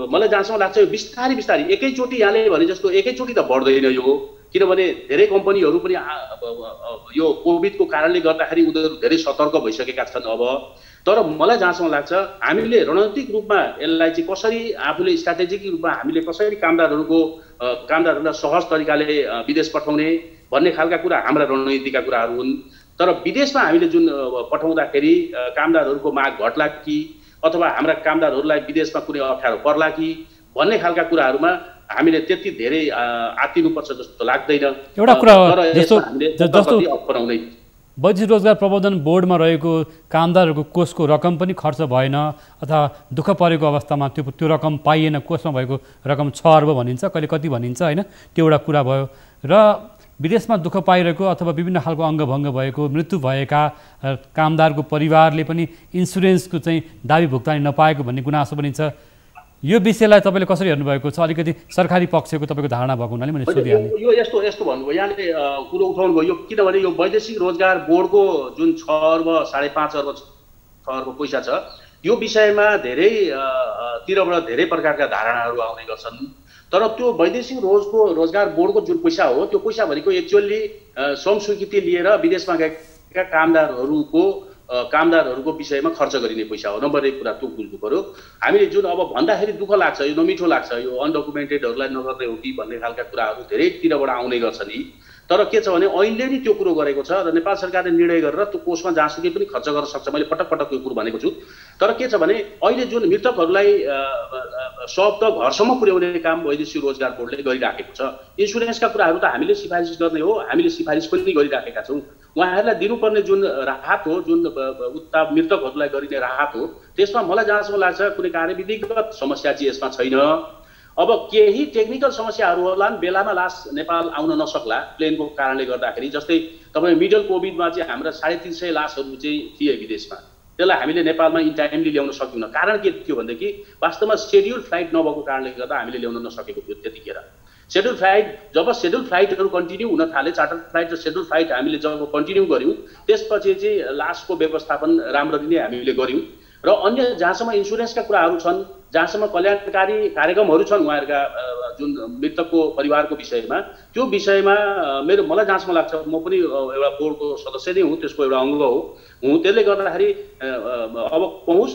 मलाई जहाँसम्म लाग्छ यो बिस्तारै बिस्तारै एकैचोटि यहाँले भने जस्तो एकैचोटि त बढ्दैन यो, किनभने धेरै कम्पनीहरू पनि यो कोभिडको कारणले गर्दाखेरि उनीहरू धेरै सतर्क भइसकेका छन् अब। तर मलाई जहाँसम्म लाग्छ हामीले रणनीतिक रूपमा यसलाई चाहिँ कसरी आफूले स्ट्राटेजिक रूपमा हामीले कसरी कामदारहरूलाई सहज तरिकाले विदेश पठाउने भन्ने खालका कुरा हाम्रा रणनीतिका कुराहरू हुन्। तर विदेशमा हामीले जुन पठाउँदाखेरि कामदारहरूको माग घट्ला कि अथवा हाम्रा कामदारहरूलाई विदेशमा कुनै अप्ठ्यारो पर्ला कि भन्ने खालका कुराहरूमा हामीले त्यति धेरै आत्तिनुपर्छ जस्तो लाग्दैन। एउटा कुरा जस्तो वैदेशिक रोजगार प्रबन्धन बोर्डमा रहेको कामदारहरूको कोषको रकम पनि खर्च भएन अथवा दुःख परेको अवस्थामा त्यो रकम पाइएन, कोषमा भएको रकम 6 अर्ब भनिन्छ, कहिले कति भनिन्छ होइन, त्यो एउटा कुरा भयो। र विदेशमा दुःख पाइरहेको अथवा विभिन्न खालको अङ्गभङ्ग भएको मृत्यु भएका कामदारको परिवारले पनि इन्सुरेन्सको चाहिँ दाबी भुक्तानी नपाएको भन्ने गुनासो पनि छ। यो विषयलाई तपाईँले कसरी हेर्नुभएको छ? अलिकति सरकारी पक्षको तपाईँको धारणा भएको हुनाले मैले सोधिहालेँ। यो यस्तो भन्नुभयो यहाँले कुरो उठाउनु भयो, किनभने यो वैदेशिक रोजगार बोर्डको जुन 6 अर्ब 5.5 अर्ब 6 अर्ब पैसा छ, यो विषयमा धेरैतिरबाट धेरै प्रकारका धारणाहरू आउने गर्छन्। तर त्यो वैदेशिक रोजगार बोर्डको जुन पैसा हो त्यो पैसा भनेको एक्चुअली श्रम स्वीकृति लिएर विदेशमा गएका कामदारहरूको विषयमा खर्च गरिने पैसा हो। नम्बर 1 कुरा त्यो बुझ्नु पर्यो। हामीले जुन अब भन्दाखेरि दुःख लाग्छ, यो नमिठो लाग्छ, यो अनडकुमेन्टेडहरूलाई नगर्ने हो कि भन्ने खालका कुराहरू धेरैतिरबाट आउने गर्छ नि। तर के छ भने अहिले नै त्यो कुरो गरेको छ र नेपाल सरकारले निर्णय गरेर त्यो कोषमा जहाँसुकै पनि खर्च गर्न सक्छ। मैले पटक यो कुरो भनेको छु। तर के छ भने अहिले जुन मृतकहरूलाई शव त घरसम्म पुर्याउने काम वैदेशिक रोजगार बोर्डले गरिराखेको छ। इन्सुरेन्सका कुराहरू त हामीले सिफारिस गर्ने हो, हामीले सिफारिस पनि गरिराखेका छौँ। उहाँहरूलाई दिनुपर्ने जुन राहत हो, जुन मृतकहरूलाई गरिने राहत हो, त्यसमा मलाई जहाँसम्म लाग्छ कुनै कार्यविधिगत समस्या चाहिँ यसमा छैन। अब केही टेक्निकल समस्याहरू होलान्, बेलामा लास नेपाल आउन नसक्ला प्लेनको कारणले गर्दाखेरि। जस्तै तपाईँ मिडल कोभिडमा चाहिँ हाम्रा 350 लासहरू चाहिँ थिए विदेशमा, त्यसलाई हामीले नेपालमा इन टाइमली ल्याउन सक्यौँ। कारण के थियो भनेदेखि वास्तवमा सेड्युल फ्लाइट नभएको कारणले गर्दा हामीले ल्याउन नसकेको थियो त्यतिखेर। जब सेड्युल फ्लाइटहरू कन्टिन्यू हुन थाले, चार्टर फ्लाइट र सेड्युल फ्लाइट हामीले जब कन्टिन्यू गऱ्यौँ त्यसपछि चाहिँ लासको व्यवस्थापन राम्ररी नै हामीले गऱ्यौँ। र अन्य जहाँसम्म इन्सुरेन्सका कुराहरू छन्, जहाँसम्म कल्याणकारी कार्यक्रमहरू छन् उहाँहरूका जुन मृतकको परिवारको विषयमा, त्यो विषयमा मलाई जहाँसम्म लाग्छ, म पनि एउटा बोर्डको सदस्य नै हुँ, त्यसको एउटा अङ्ग हो। त्यसले गर्दाखेरि अब पहुँच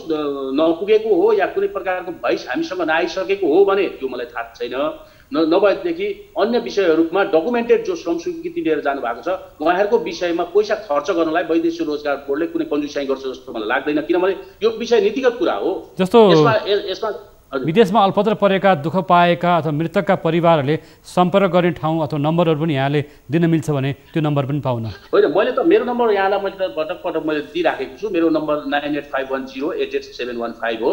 नपुगेको हो या कुनै प्रकारको भइस हामीसँग नआइसकेको हो भने त्यो मलाई थाहा छैन। नभएदेखि अन्य विषयहरूमा डकुमेन्टेड जो श्रम स्वीकृति लिएर जानु भएको छ उहाँहरूको विषयमा पैसा खर्च गर्नलाई वैदेशिक रोजगार बोर्डले कुनै कन्जुसाइ गर्छ जस्तो मलाई लाग्दैन, किनभने यो विषय नीतिगत कुरा हो। जस्तो यसमा विदेशमा अल्पत्र परेका दुःख पाएका अथवा मृतकका परिवारहरूले सम्पर्क गर्ने ठाउँ अथवा नम्बरहरू पनि यहाँले दिन मिल्छ भने त्यो नम्बर पनि पाउन? होइन, मैले त मेरो नम्बर यहाँलाई मैले त पटक मैले दिइराखेको छु। मेरो नम्बर 9851088715 हो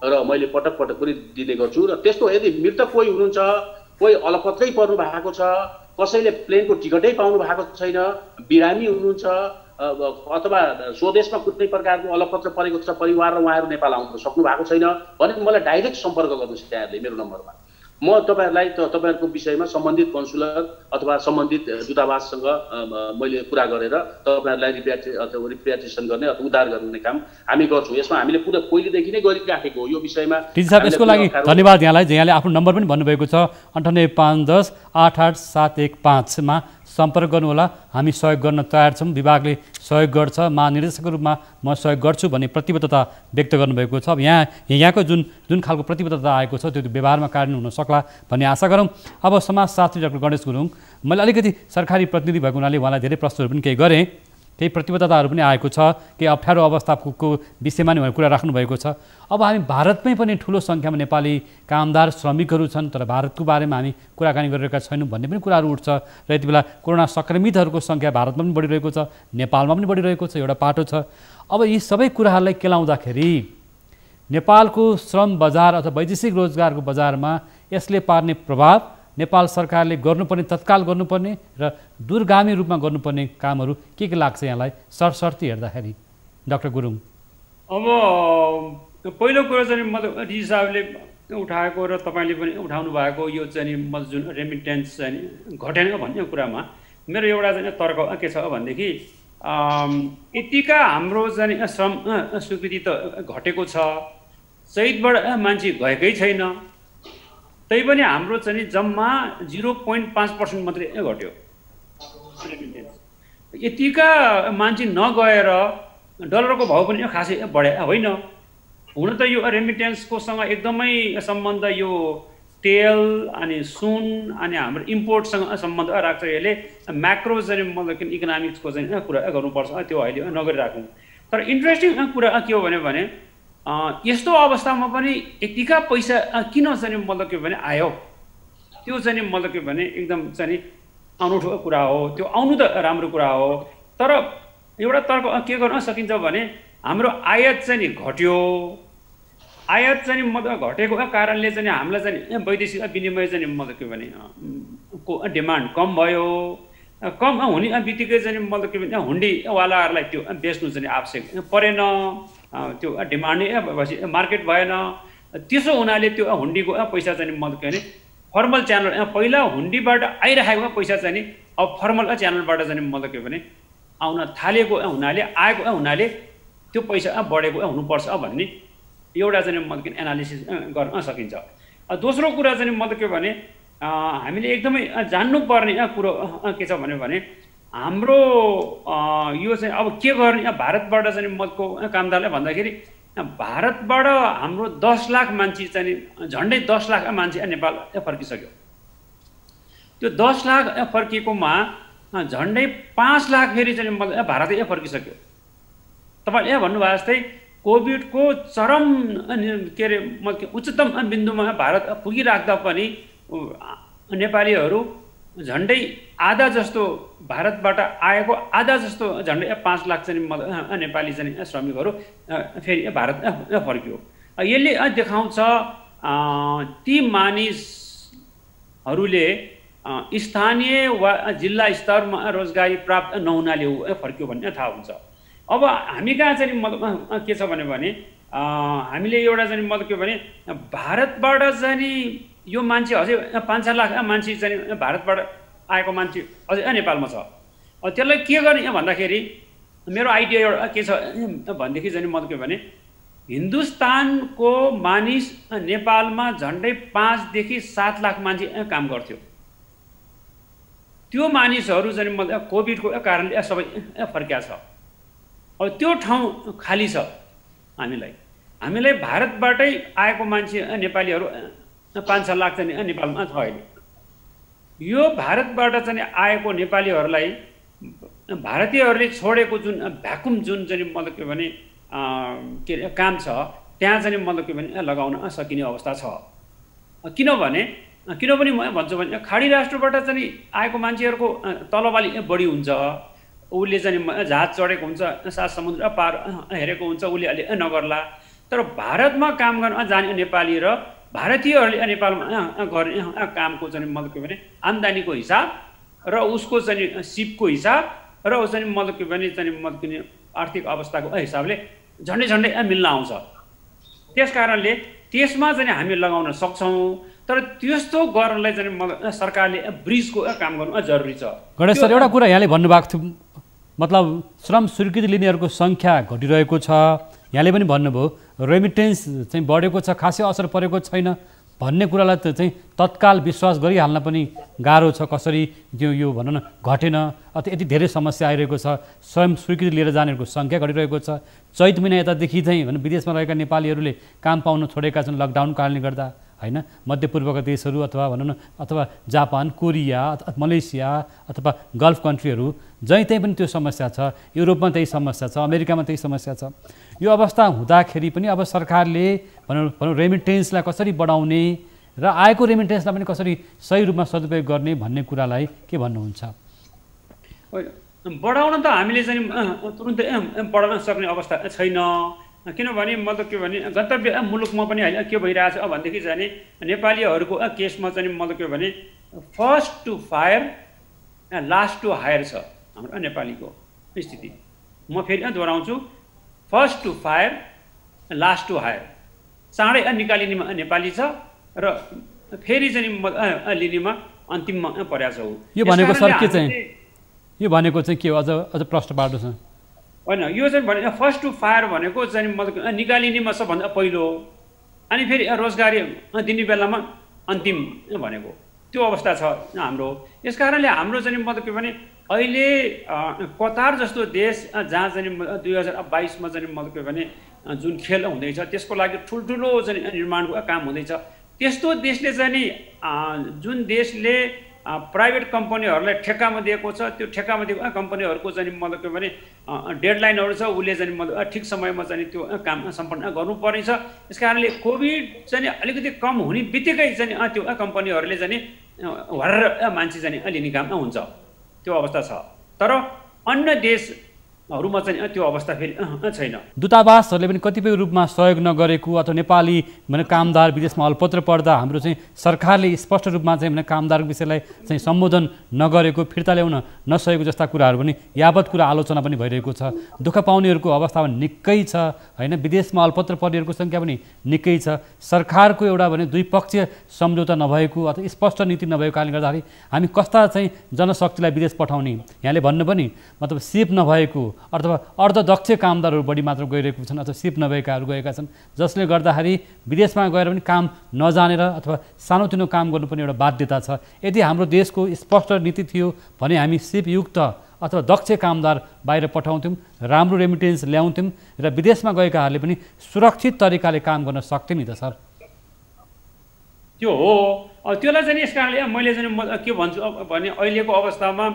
र मैले पटक पनि दिने गर्छु। र त्यस्तो यदि मृतक कोही हुनुहुन्छ कोही अलपत्रै पर्नु भएको छ, कसैले प्लेनको टिकटै पाउनु भएको छैन, बिरामी हुनुहुन्छ अथवा स्वदेशमा कुनै प्रकारको अलपत्र परेको छ परिवार र उहाँहरू नेपाल आउन सक्नु भएको छैन भने मलाई डाइरेक्ट सम्पर्क गर्नुहोस् त्यहाँहरूले मेरो नम्बरमा। म तपाईँहरूलाई तपाईँहरूको विषयमा सम्बन्धित कन्सुलर अथवा सम्बन्धित दूतावाससँग मैले कुरा गरेर तपाईँहरूलाई रिप्याट्रिएसन गर्ने अथवा उद्धार गर्ने काम हामी गर्छौँ। यसमा हामीले पुरा पहिलेदेखि नै गरिराखेको हो यो विषयमा। टिजी साहब, यसको लागि धन्यवाद यहाँलाई। यहाँले आफ्नो नम्बर पनि भन्नुभएको छ 985110 88715 मा सम्पर्क गर्नुहोला। हामी सहयोग गर्न तयार छौँ, विभागले सहयोग गर्छ, महानिर्देशकको रूपमा म सहयोग गर्छु भन्ने प्रतिबद्धता व्यक्त गर्नुभएको छ। अब यहाँको जुन खालको प्रतिबद्धता आएको छ त्यो व्यवहारमा कार्यान्वयन हुन सक्ला भन्ने आशा गरौँ। अब समाजशास्त्री डाक्टर गणेश गुरुङ, मैले अलिकति सरकारी प्रतिनिधि भएको हुनाले उहाँलाई धेरै प्रश्नहरू पनि केही गरेँ, केही प्रतिबद्धताहरू पनि आएको छ, केही अप्ठ्यारो अवस्थाको विषयमा नै उहाँले कुरा राख्नुभएको छ। अब हामी भारतमै पनि ठुलो सङ्ख्यामा नेपाली कामदार श्रमिकहरू छन्, तर भारतको बारेमा हामी कुराकानी गरिरहेका छैनौँ भन्ने पनि कुराहरू उठ्छ र यति बेला कोरोना सङ्क्रमितहरूको सङ्ख्या भारतमा पनि बढिरहेको छ, नेपालमा पनि बढिरहेको छ, एउटा पाटो छ। अब यी सबै कुराहरूलाई केलाउँदाखेरि नेपालको श्रम बजार अथवा वैदेशिक रोजगारको बजारमा यसले पार्ने प्रभाव, नेपाल सरकारले गर्नुपर्ने तत्काल गर्नुपर्ने र दूरगामी रूपमा गर्नुपर्ने कामहरू के लाग्छ यहाँलाई सरसर्ती हेर्दाखेरि डाक्टर गुरुङ? अब पहिलो कुरो चाहिँ मतलब डी साहबले उठाएको र तपाईँले पनि उठाउनु भएको यो चाहिँ जुन रेमिटेन्स चाहिँ घटेन भन्ने कुरामा मेरो एउटा चाहिँ तर्क के छ भनेदेखि यतिका हाम्रो चाहिँ श्रम स्वीकृति त घटेको छ, चैतबाट मान्छे गएकै छैन, तैपनि हाम्रो चाहिँ जम्मा 0.5% मात्रै घट्यो रेमिटेन्स। यतिका मान्छे नगएर डलरको भाउ पनि खासै बढे होइन। हुन त यो रेमिटेन्सकोसँग एकदमै सम्बन्ध यो तेल अनि सुन अनि हाम्रो इम्पोर्टसँग सम्बन्ध राख्छ। यसले म्याक्रो चाहिँ मतलब इकोनोमिक्सको चाहिँ कुरा गर्नुपर्छ, त्यो अहिले नगरिराखौँ। तर इन्ट्रेस्टिङ कुरा के हो भने यस्तो अवस्थामा पनि यतिका पैसा किन चाहिँ मतलब के भने आयो, त्यो चाहिँ मतलब के भने एकदम चाहिँ अनौठो कुरा हो। त्यो आउनु त राम्रो कुरा हो, तर एउटा तर्क के गर्न सकिन्छ भने हाम्रो आयात चाहिँ घट्यो। आयात चाहिँ मतलब घटेको कारणले चाहिँ हामीलाई चाहिँ वैदेशिक विनिमय चाहिँ मतलब के भने को डिमान्ड कम भयो। कम हुने बित्तिकै चाहिँ मतलब के भने हुन्डीवालाहरूलाई त्यो बेच्नु चाहिँ आवश्यक परेन, त्यो डिमान्ड भएपछि मार्केट भएन। त्यसो हुनाले त्यो हुन्डीको पैसा चाहिँ मतलब के भने फर्मल च्यानल, पहिला हुन्डीबाट आइरहेको पैसा चाहिँ अब फर्मल च्यानलबाट चाहिँ मतलब के भने आउन थालेको हुनाले आएको हुनाले त्यो पैसा बढेको हुनुपर्छ भन्ने एउटा चाहिँ मतलब के एनालिसिस गर्न सकिन्छ। दोस्रो कुरा चाहिँ मतलब के भने हामीले एकदमै जान्नुपर्ने कुरो के छ भने हाम्रो यो चाहिँ अब के गर्ने भारतबाट चाहिँ मतको कामदारलाई भन्दाखेरि भारतबाट हाम्रो 10 लाख मान्छे चाहिँ झन्डै 10 लाख मान्छे नेपाल फर्किसक्यो। त्यो 10 लाख फर्किएकोमा झन्डै 5 लाख फेरि चाहिँ भारतै फर्किसक्यो। तपाईँले यहाँ भन्नुभयो जस्तै कोभिडको चरम के अरे उच्चतम बिन्दुमा भारत पुगिराख्दा पनि नेपालीहरू झन्डै आधा जस्तो भारतबाट आएको आधा जस्तो झन्डै 5 लाख चाहिँ नेपाली चाहिँ श्रमिकहरू फेरि भारत फर्कियो। यसले देखाउँछ ती मानिसहरूले स्थानीय वा जिल्ला स्तरमा रोजगारी प्राप्त नहुनाले फर्कियो भन्ने थाहा हुन्छ। अब हामी कहाँ चाहिँ मतलब के छ भने हामीले एउटा चाहिँ मतलब के भने भारतबाट चाहिँ यो मान्छे अझै 5-6 लाख मान्छे चाहिँ भारतबाट आएको मान्छे अझै नेपालमा छ। त्यसलाई के गर्ने भन्दाखेरि मेरो आइडिया एउटा के छ भनेदेखि चाहिँ मतलब के भने हिन्दुस्तानको मानिस नेपालमा झन्डै 5 देखि 7 लाख मान्छे काम गर्थ्यो। त्यो मानिसहरू चाहिँ मतलब कोभिडको कारणले सबै फर्किया छ। अब त्यो ठाउँ खाली छ। हामीलाई भारतबाटै आएको मान्छे नेपालीहरू 5-6 लाख चाहिँ नेपालमा छ अहिले। यो भारतबाट चाहिँ आएको नेपालीहरूलाई भारतीयहरूले छोडेको जुन भ्याकुम जुन चाहिँ मतलब के भने के अरे काम छ त्यहाँ चाहिँ मतलब के भने लगाउन सकिने अवस्था छ। किनभने म भन्छु भने खाडी राष्ट्रबाट चाहिँ आएको मान्छेहरूको तलबाली बढी हुन्छ। उसले चाहिँ जहाज चढेको हुन्छ, 7 समुद्र पार हेरेको हुन्छ, उसले अलि नगर्ला। तर भारतमा काम गर्न जाने नेपाली र भारतीयहरूले नेपालमा गर्ने कामको चाहिँ मतलब के भने आम्दानीको हिसाब र उसको चाहिँ सिपको हिसाब र चाहिँ मतलब के भने चाहिँ मतलब के आर्थिक अवस्थाको हिसाबले झन्डै झन्डै मिल्न आउँछ। त्यस कारणले त्यसमा चाहिँ हामी लगाउन सक्छौँ, तर त्यस्तो गर्नलाई चाहिँ सरकारले ब्रिजको काम गर्नु जरुरी छ। गणेश सर, एउटा कुरा यहाँले भन्नुभएको थियो, मतलब श्रम स्वीकृति लिनेहरूको सङ्ख्या घटिरहेको छ, यहाँले पनि भन्नुभयो रेमिटेन्स चाहिँ बढेको छ, खासै असर परेको छैन भन्ने कुरालाई त चाहिँ तत्काल विश्वास गरिहाल्न पनि गाह्रो छ। कसरी यो भनौँ न घटेन अथवा यति धेरै समस्या आइरहेको छ, स्वयं स्वीकृति लिएर जानेहरूको सङ्ख्या घटिरहेको छ। चैत महिना यतादेखि चाहिँ भने विदेशमा रहेका नेपालीहरूले काम पाउन छोडेका छन् लकडाउन कारणले गर्दा, होइन? मध्यपूर्वका देशहरू अथवा भनौँ न अथवा जापान, कोरिया, मलेसिया अथवा गल्फ कन्ट्रीहरू जहीँ त्यहीँ पनि त्यो समस्या छ। युरोपमा त्यही समस्या छ, अमेरिकामा त्यही समस्या छ। यो अवस्था हुँदाखेरि पनि अब सरकारले भनौँ रेमिटेन्सलाई कसरी बढाउने र आएको रेमिटेन्सलाई पनि कसरी सही रूपमा सदुपयोग गर्ने भन्ने कुरालाई के भन्नुहुन्छ? बढाउन त हामीले चाहिँ तुरुन्तै बढाउन सक्ने अवस्था छैन, किनभने मतलब के भने गन्तव्य मुलुकमा पनि होइन के भइरहेछ भनेदेखि चाहिँ नेपालीहरूको केसमा चाहिँ मतलब के भने first to fire last to hire छ हाम्रो नेपालीको स्थिति। म फेरि दोहोऱ्याउँछु, first to fire last to hire, चाँडै निकालिनेमा नेपाली छ र फेरि चाहिँ लिनेमा अन्तिममा परेको छ। यो भनेको सर के चाहिँ, यो भनेको चाहिँ के हो? अझ प्रश्न पार्नु छ होइन? यो चाहिँ भने फर्स्ट टु फायर भनेको चाहिँ मतलब निकालिनेमा सबभन्दा पहिलो, अनि फेरि रोजगारी दिने बेलामा अन्तिम भनेको त्यो अवस्था छ हाम्रो। यस कारणले हाम्रो चाहिँ मतलब के भने अहिले कतार जस्तो देश जहाँ चाहिँ 2022मा चाहिँ मतलब के भने जुन खेल हुँदैछ त्यसको लागि ठुल्ठुलो चाहिँ निर्माणको काम हुँदैछ, त्यस्तो देशले चाहिँ नि जुन देशले प्राइभेट कम्पनीहरूलाई ठेक्कामा दिएको छ त्यो ठेक्कामा दिएको कम्पनीहरूको चाहिँ मतलब के भने डेडलाइनहरू छ, उसले चाहिँ मतलब ठिक समयमा चाहिँ त्यो काम सम्पन्न गर्नुपर्नेछ। यस कारणले कोभिड चाहिँ अलिकति कम हुने बित्तिकै चाहिँ त्यो कम्पनीहरूले चाहिँ हरेर मान्छे चाहिँ लिने काम हुन्छ, त्यो अवस्था छ। तर अन्य देशहरूमा चाहिँ त्यो अवस्था फेरि छैन। दूतावासहरूले पनि कतिपय रूपमा सहयोग नगरेको अथवा नेपाली भने कामदार विदेशमा अल्पत्र पर्दा हाम्रो चाहिँ सरकारले स्पष्ट रूपमा चाहिँ भने कामदारको विषयलाई चाहिँ सम्बोधन नगरेको, फिर्ता ल्याउन नसकेको जस्ता कुराहरू पनि यावत कुरा आलोचना पनि भइरहेको छ। दुःख पाउनेहरूको अवस्था पनि निकै छ, होइन? विदेशमा अल्पत्र पर्नेहरूको सङ्ख्या पनि निकै छ। सरकारको एउटा भने द्विपक्षीय सम्झौता नभएको अथवा स्पष्ट नीति नभएको कारणले गर्दाखेरि हामी कस्ता चाहिँ जनशक्तिलाई विदेश पठाउने, यहाँले भन्नु पनि मतलब सिप नभएको अथवा अर्धदक्ष कामदारहरू बढी मात्र गइरहेको छन् अथवा सिप नभएकाहरू गएका छन्, जसले गर्दाखेरि विदेशमा गएर पनि काम नजानेर अथवा सानोतिनो काम गर्नु पनि एउटा बाध्यता छ। यदि हाम्रो देशको स्पष्ट नीति थियो भने हामी सिपयुक्त अथवा दक्ष कामदार बाहिर पठाउँथ्यौँ, राम्रो रेमिटेन्स ल्याउँथ्यौँ र विदेशमा गएकाहरूले पनि सुरक्षित तरिकाले काम गर्न सक्थ्यो नि त सर। त्यो हो, त्यसलाई चाहिँ यस कारणले मैले चाहिँ के भन्छु भने अहिलेको अवस्थामा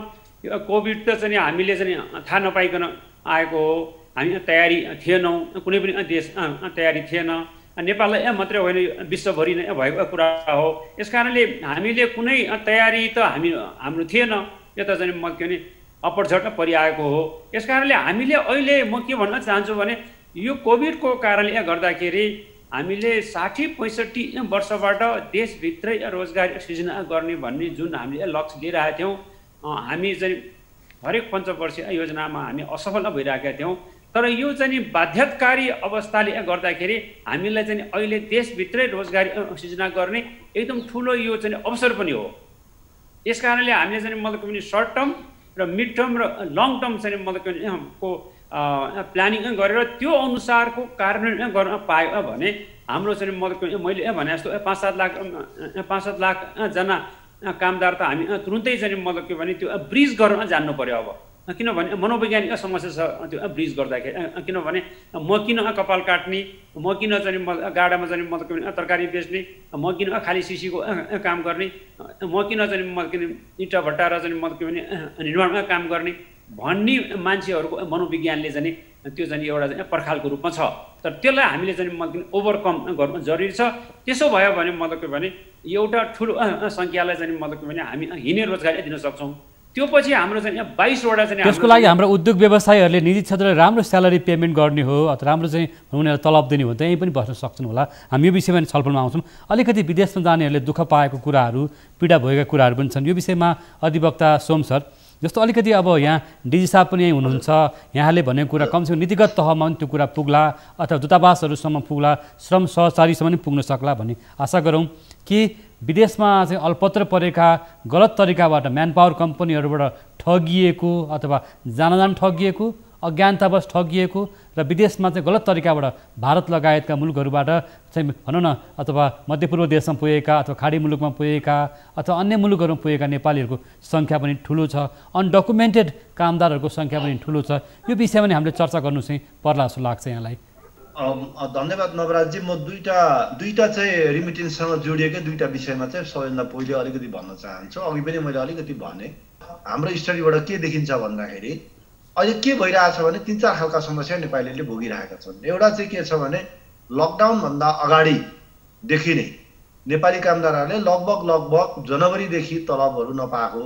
कोभिड त चाहिँ हामीले चाहिँ थाहा नपाइकन आएको हो, हामी तयारी थिएनौँ, कुनै पनि देश तयारी थिएन, नेपाललाई मात्रै होइन विश्वभरि नै भएको कुरा हो। यस कारणले हामीले कुनै तयारी त हाम्रो थिएन, यो त चाहिँ म के भने अपरझट परिआएको हो। यस कारणले हामीले अहिले म के भन्न चाहन्छु भने यो कोभिडको कारणले गर्दाखेरि हामीले 60-65 वर्षबाट देशभित्रै रोजगारी सृजना गर्ने भन्ने जुन हामीले लक्ष्य लिइरहेका थियौँ, हामी चाहिँ हरेक पञ्चवर्षीय योजनामा हामी असफल भइरहेका थियौँ। तर यो चाहिँ बाध्यकारी अवस्थाले गर्दाखेरि हामीलाई चाहिँ अहिले देशभित्रै रोजगारी सृजना गर्ने एकदम ठुलो यो चाहिँ अवसर पनि हो। यस कारणले हामीले चाहिँ मतलब पनि सर्ट टर्म र मिड टर्म र लङ टर्म चाहिँ मतलब को प्लानिङ गरेर त्यो अनुसारको कार्यान्वयन गर्न पायो भने हाम्रो चाहिँ मतलब मैले भने जस्तो 5-7 लाख जना कामदार त हामी तुरुन्तै चाहिँ मतलब के भने त्यो ब्रिज गर्न जान्नु पर्यो। अब किनभने मनोवैज्ञानिक समस्या छ त्यो ब्रिज गर्दाखेरि, किनभने म किन कपाल काट्ने, म किन चाहिँ गाडामा चाहिँ मतलब के भने तरकारी बेच्ने, म किन खाली सिसीको काम गर्ने, म किन चाहिँ मतलब के इँटा भट्टा र चाहिँ मतलब के भने निर्माणमा काम गर्ने भन्ने मान्छेहरूको मनोविज्ञानले चाहिँ त्यो चाहिँ एउटा चाहिँ पर्खालको रूपमा छ। तर त्यसलाई हामीले चाहिँ मतलब ओभरकम गर्नु जरुरी छ। त्यसो भयो भने मतलब के भने एउटा ठुलो सङ्ख्यालाई चाहिँ मतलब के भने हामी हिँडेर रोजगारी दिन सक्छौँ। त्यो पछि हाम्रो चाहिँ यहाँ 22वटा चाहिँ त्यसको लागि हाम्रो उद्योग व्यवसायीहरूले निजी क्षेत्रले राम्रो स्यालेरी पेमेन्ट गर्ने हो अथवा राम्रो चाहिँ उनीहरूलाई तलब दिने हो त्यहीँ पनि बस्न सक्छन् होला। हामी यो विषयमा छलफलमा आउँछौँ। अलिकति विदेशमा जानेहरूले दुःख पाएको कुराहरू पीडा भएका कुराहरू पनि छन्। यो विषयमा अधिवक्ता सोम सर जस्तो अलिकति अब यहाँ डिजी साहब पनि यहीँ हुनुहुन्छ, यहाँले भनेको कुरा कमसेकम नीतिगत तहमा पनि त्यो कुरा पुग्ला अथवा दूतावासहरूसम्म पुग्ला, श्रम सहचारीसम्म पनि पुग्न सक्ला भन्ने आशा गरौँ कि विदेशमा चाहिँ अल्पत्र परेका गलत तरिकाबाट म्यानपावर कम्पनीहरूबाट ठगिएको अथवा जान ठगिएको, अज्ञानतावश ठगिएको र विदेशमा चाहिँ गलत तरिकाबाट भारत लगायतका मुलुकहरूबाट चाहिँ भनौँ न अथवा मध्यपूर्व देशमा पुगेका अथवा खाडी मुलुकमा पुगेका अथवा अन्य मुलुकहरूमा पुगेका नेपालीहरूको सङ्ख्या पनि ठुलो छ, अनडकुमेन्टेड कामदारहरूको सङ्ख्या पनि ठुलो छ। यो विषयमा नि हामीले चर्चा गर्नु चाहिँ पर्ला जस्तो लाग्छ यहाँलाई। धन्यवाद नवराजजी। म दुईटा चाहिँ रिमिटेन्ससँग जोडिएकै दुईटा विषयमा चाहिँ सबैभन्दा पहिले अलिकति भन्न चाहन्छु। अघि पनि मैले अलिकति भने हाम्रो स्टडीबाट के देखिन्छ भन्दाखेरि अहिले के भइरहेछ भने 3-4 खालका समस्या नेपालीले भोगिरहेका छन्। एउटा चाहिँ के छ भने लकडाउनभन्दा अगाडिदेखि नै नेपाली कामदारहरूले लगभग जनवरीदेखि तलबहरू नपाएको,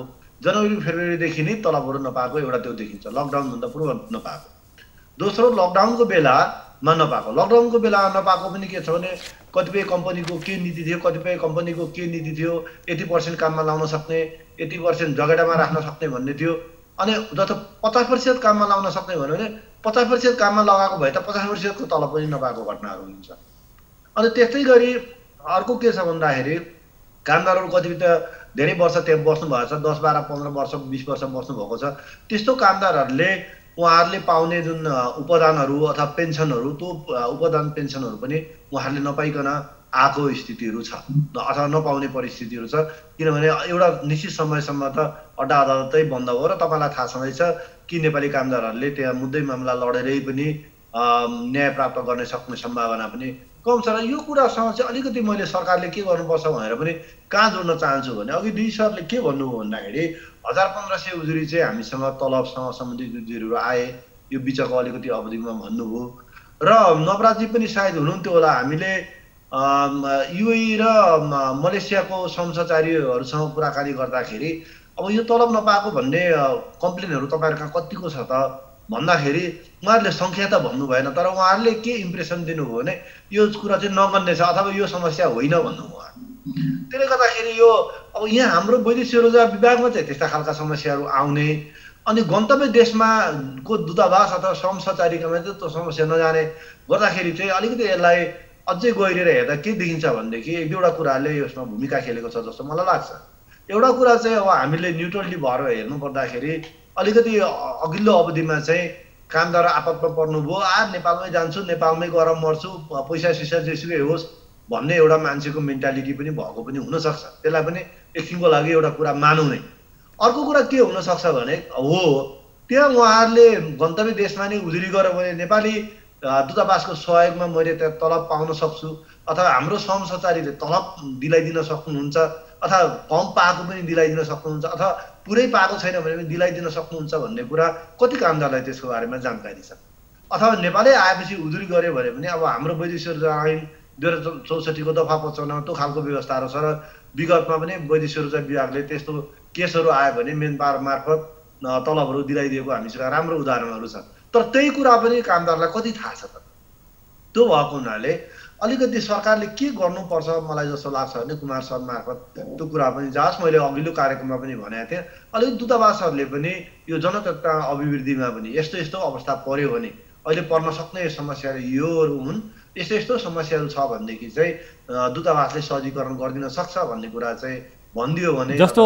जनवरी फेब्रुअरीदेखि नै तलबहरू नपाएको एउटा त्यो देखिन्छ, लकडाउनभन्दा पूर्व नपाएको। दोस्रो लकडाउनको बेलामा नपाएको। लकडाउनको बेलामा नपाएको पनि के छ भने कतिपय कम्पनीको के नीति थियो, कतिपय कम्पनीको के नीति थियो, 80% काममा लाउन सक्ने, 80% जगेडामा राख्न सक्ने भन्ने थियो। अनि जस्तो 50% काममा लाउन सक्ने भन्यो भने 50% काममा लगाएको भए त 50% को तलब पनि नपाएको घटनाहरू हुन्छ। अनि त्यस्तै गरी अर्को के छ भन्दाखेरि कामदारहरू कतिपय त धेरै वर्ष त्यहाँ बस्नु भएको छ, 10, 12, 15 वर्ष 20 वर्ष बस्नु भएको छ। त्यस्तो कामदारहरूले उहाँहरूले पाउने जुन उपदानहरू अथवा पेन्सनहरू त्यो उपदान पेन्सनहरू पनि उहाँहरूले नपाइकन आएको स्थितिहरू छ अथवा नपाउने परिस्थितिहरू छ। किनभने एउटा निश्चित समयसम्म त अड्डा अदालतै बन्द हो र तपाईँलाई थाहा छँदैछ कि नेपाली कामदारहरूले त्यहाँ मुद्दै मामला लडेरै पनि न्याय प्राप्त गर्न सक्ने सम्भावना पनि कम छ। र यो कुरासँग चाहिँ अलिकति मैले सरकारले के गर्नुपर्छ भनेर पनि कहाँ जोड्न चाहन्छु भने अघि डी सरले के भन्नुभयो भन्दाखेरि 1500 उजुरी चाहिँ हामीसँग तलबसँग सम्बन्धित उजुरीहरू आए, यो बिचको अलिकति अवधिमा भन्नुभयो। र नवराजजी पनि सायद हुनुहुन्थ्यो होला, हामीले युएई र मलेसियाको संसाचारीहरूसँग कुराकानी गर्दाखेरि अब यो तलब नपाएको भन्ने कम्प्लेनहरू तपाईँहरू कहाँ कतिको छ त भन्दाखेरि उहाँहरूले सङ्ख्या त भन्नु भएन, तर उहाँहरूले के इम्प्रेसन दिनुभयो भने यो कुरा चाहिँ नगन्ने छ अथवा यो समस्या होइन भन्नुभयो। त्यसले गर्दाखेरि यो अब यहाँ हाम्रो वैदेशिक रोजगार विभागमा चाहिँ त्यस्ता खालका समस्याहरू आउने अनि गन्तव्य देशमा को दूतावास अथवा संसाचारीकामा चाहिँ त्यो समस्या नजाने गर्दाखेरि चाहिँ अलिकति यसलाई अझै गहिरेर हेर्दा के देखिन्छ भनेदेखि एक दुईवटा कुराले यसमा भूमिका खेलेको छ जस्तो मलाई लाग्छ। एउटा कुरा चाहिँ अब हामीले न्युट्रली भएर हेर्नु पर्दाखेरि अलिकति अघिल्लो अवधिमा चाहिँ कामदार आपतमा पर्नुभयो, नेपालमै जान्छु, नेपालमै गएर मर्छु, पैसा सिसा जेसुकै होस् भन्ने एउटा मान्छेको मेन्टालिटी पनि भएको पनि हुनसक्छ। त्यसलाई पनि एकछिनको लागि एउटा कुरा मानौँ नै। अर्को कुरा के हुनसक्छ भने हो त्यहाँ उहाँहरूले गन्तव्य देशमा नै उजुरी गऱ्यो भने नेपाली दूतावासको सहयोगमा मैले त्यहाँ तलब पाउन सक्छु अथवा हाम्रो संसाचारीले तलब दिलाइदिन सक्नुहुन्छ अथवा कम पाएको पनि दिलाइदिन सक्नुहुन्छ अथवा पुरै पाएको छैन भने पनि दिलाइदिन सक्नुहुन्छ भन्ने कुरा कति कामदारलाई त्यसको बारेमा जानकारी छ। अथवा नेपालै आएपछि उजुरी गऱ्यो भने पनि अब हाम्रो वैदेशिक रोजगार ऐन 2064 को दफा 55 त्यो खालको व्यवस्थाहरू छ र विगतमा पनि वैदेशिक रोजगार विभागले त्यस्तो केसहरू आयो भने मेन पावर मार्फत तलबहरू दिलाइदिएको हामीसँग राम्रो उदाहरणहरू छ। तर त्यही कुरा पनि कामदारलाई कति थाहा छ त? त्यो भएको हुनाले अलिकति सरकारले के गर्नुपर्छ मलाई जस्तो लाग्छ भने कुमार सर मार्फत त्यो कुरा पनि जाओस्। मैले अघिल्लो कार्यक्रममा पनि भनेको थिएँ अलिकति दूतावासहरूले पनि यो जनतन्त्र अभिवृद्धिमा पनि यस्तो यस्तो अवस्था पर्यो भने अहिले पर्न सक्ने समस्याहरू योहरू हुन्, यस्तो यस्तो समस्याहरू छ भनेदेखि चाहिँ दूतावासले सहजीकरण गरिदिन सक्छ भन्ने कुरा चाहिँ भनिदियो भने जस्तो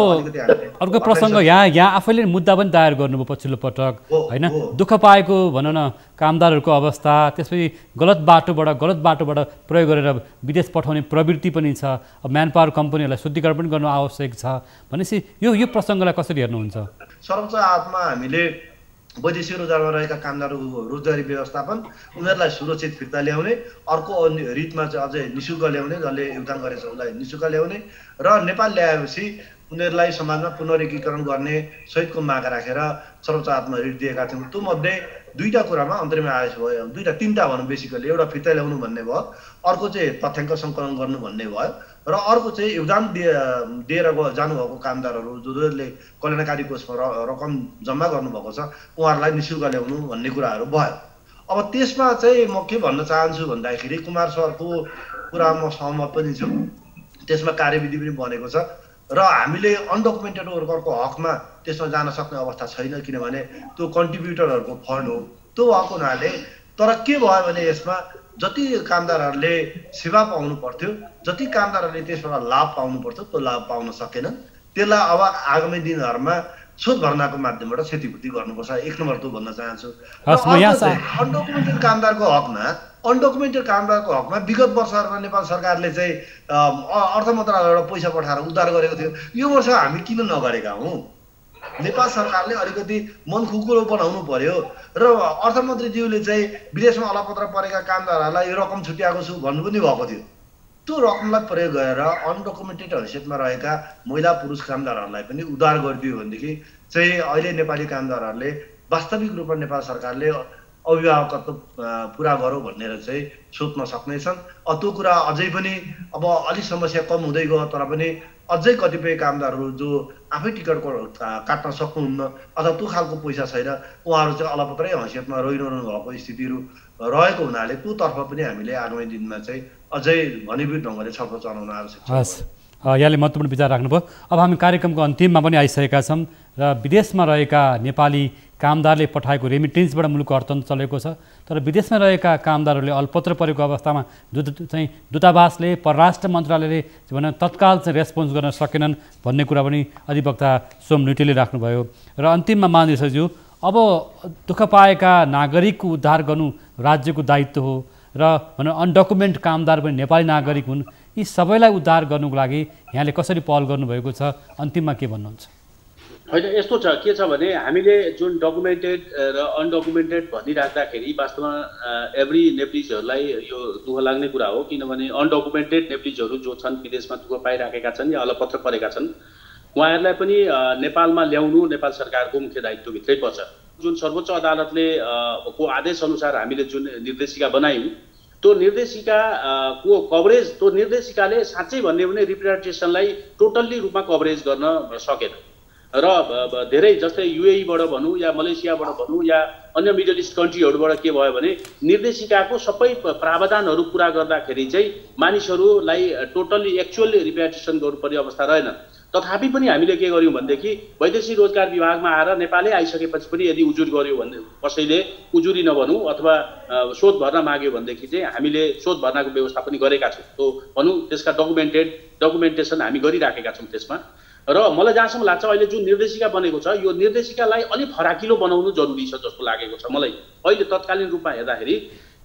अर्को प्रसङ्ग यहाँ आफैले मुद्दा पनि दायर गर्नुभयो पछिल्लो पटक होइन, दुःख पाएको भनौँ न कामदारहरूको अवस्था, त्यसपछि गलत बाटोबाट प्रयोग गरेर विदेश पठाउने प्रवृत्ति पनि छ, म्यान पावर कम्पनीहरूलाई शुद्धिकरण पनि गर्नु आवश्यक छ भनेपछि यो प्रसङ्गलाई कसरी हेर्नुहुन्छ? सर्वोच्च आत्मा हामीले वैदेशिक रोजगारमा रहेका कामदारहरूको रोजगारी व्यवस्थापन, उनीहरूलाई सुरक्षित फिर्ता ल्याउने, अर्को रितमा चाहिँ अझै निःशुल्क ल्याउने, जसले योगदान गरेछ उसलाई निःशुल्क ल्याउने र नेपाल ल्याएपछि उनीहरूलाई समाजमा पुनरेकीकरण गर्ने सहितको माग राखेर सर्वोच्च अदालतमा रिट दिएका थियौँ। त्यो मध्ये दुईटा कुरामा अन्तरिम आदेश भयो, दुईटा तीनटा भनौँ बेसिकली। एउटा फिर्ता ल्याउनु भन्ने भयो, अर्को चाहिँ तथ्याङ्क सङ्कलन गर्नु भन्ने भयो, र अर्को चाहिँ योगदान दिएर जानुभएको कामदारहरू जसले कल्याणकारी कोषमा रकम जम्मा गर्नुभएको छ उहाँहरूलाई निःशुल्क ल्याउनु भन्ने कुराहरू भयो। अब त्यसमा चाहिँ म के भन्न चाहन्छु भन्दाखेरि कुमार सरको कुरा म सहमत पनि छु, त्यसमा कार्यविधि पनि बनेको छ र हामीले अनडकुमेन्टेड वर्करको हकमा त्यसमा जान सक्ने अवस्था छैन, किनभने त्यो कन्ट्रिब्युटरहरूको फन्ड हो। त्यो भएको हुनाले तर के भयो भने यसमा जति कामदारहरूले सेवा पाउनु पर्थ्यो, जति कामदारहरूले त्यसबाट लाभ पाउनु पर्थ्यो त्यो लाभ पाउन सकेनन्। त्यसलाई अब आगामी दिनहरूमा शोध भर्नाको माध्यमबाट क्षतिपूर्ति गर्नुपर्छ। एक नम्बर त्यो भन्न चाहन्छु। अनडकुमेन्टेड कामदारको हकमा विगत वर्षहरूमा नेपाल सरकारले चाहिँ अर्थ मन्त्रालयबाट पैसा पठाएर उद्धार गरेको थियो। यो वर्ष हामी किन नगरेका हौँ? नेपाल सरकारले अलिकति मन खुकुलो बनाउनु पर्यो र अर्थमन्त्रीज्यूले चाहिँ विदेशमा अलपत्र परेका कामदारहरूलाई यो रकम छुट्याएको छु भन्नु पनि भएको थियो। त्यो रकमलाई प्रयोग गरेर अनडकुमेन्टेड हैसियतमा रहेका महिला पुरुष कामदारहरूलाई पनि उद्धार गरिदियो भनेदेखि चाहिँ अहिले नेपाली कामदारहरूले वास्तविक रूपमा नेपाल सरकारले अभिभावकत्व पुरा गरौँ भनेर चाहिँ सोच्न सक्नेछन्। त्यो कुरा अझै पनि अब अलिक समस्या कम हुँदै गयो, तर पनि अझै कतिपय कामदारहरू जो आफै टिकट काट्न सक्नुहुन्न अथवा त्यो खालको पैसा छैन, उहाँहरू चाहिँ अलपत्रै हैसियतमा रहिरहनु भएको स्थितिहरू रहेको हुनाले त्योतर्फ पनि हामीले आगामी दिनमा चाहिँ अझै घनीभूत ढङ्गले छलफल चलाउन आवश्यक छ। हस्, यहाँले महत्त्वपूर्ण विचार राख्नुभयो। अब हामी कार्यक्रमको अन्तिममा पनि आइसकेका छौँ र विदेशमा रहेका नेपाली कामदारले पठाएको रेमिटेन्सबाट मुलुकको अर्थतन्त्र चलेको छ, तर विदेशमा रहेका कामदारहरूले अल्पत्र परेको अवस्थामा दूतावासले परराष्ट्र मन्त्रालयले भनौँ तत्काल चाहिँ रेस्पोन्स गर्न सकेनन् भन्ने कुरा पनि अधिवक्ता सोम नुइटेले राख्नुभयो। र अन्तिममा महानिर्देशकज्यू, अब दुःख पाएका नागरिकको उद्धार गर्नु राज्यको दायित्व हो र भनौँ अनडकुमेन्ट कामदार पनि नेपाली नागरिक हुन्, यी सबैलाई उद्धार गर्नुको लागि यहाँले कसरी पहल गर्नुभएको छ? अन्तिममा के भन्नुहुन्छ? होइन, यस्तो छ, के छ भने हामीले जुन डकुमेन्टेड र अनडकुमेन्टेड भनिराख्दाखेरि वास्तवमा एभ्री नेप्लिजहरूलाई यो दुःख लाग्ने कुरा हो, किनभने अनडकुमेन्टेड नेप्लिजहरू जो छन् विदेशमा दुःख पाइराखेका छन् या अलपत्र परेका छन् उहाँहरूलाई पनि नेपालमा ल्याउनु नेपाल सरकारको मुख्य दायित्वभित्रै पर्छ। जुन सर्वोच्च अदालतले को आदेशअनुसार हामीले जुन निर्देशिका बनायौँ त्यो निर्देशिका को कभरेज, त्यो निर्देशिकाले साँच्चै भन्ने भने रिप्रेजेन्टेसनलाई टोटल्ली रूपमा कभरेज गर्न सकेन र धेरै जस्तै युएईबाट भनौँ या मलेसियाबाट भनौँ या अन्य मिडल इस्ट कन्ट्रीहरूबाट के भयो भने निर्देशिकाको सबै प्रावधानहरू पुरा गर्दाखेरि चाहिँ मानिसहरूलाई टोटल्ली एक्चुअल रिप्याट्रिएसन गर्नुपर्ने अवस्था रहेन। तथापि पनि हामीले के गर्यौँ भनेदेखि वैदेशिक रोजगार विभागमा आएर नेपालै आइसकेपछि पनि यदि उजुर गर्यो भने कसैले उजुरी नभनौँ अथवा शोध भर्ना माग्यो भनेदेखि चाहिँ हामीले शोध भर्नाको व्यवस्था पनि गरेका छौँ। त्यो भनौँ त्यसका डकुमेन्टेसन हामी गरिराखेका छौँ त्यसमा। र मलाई जहाँसम्म लाग्छ अहिले जुन निर्देशिका बनेको छ यो निर्देशिकालाई अलिक फराकिलो बनाउनु जरुरी छ जस्तो लागेको छ मलाई। अहिले तत्कालीन रूपमा हेर्दाखेरि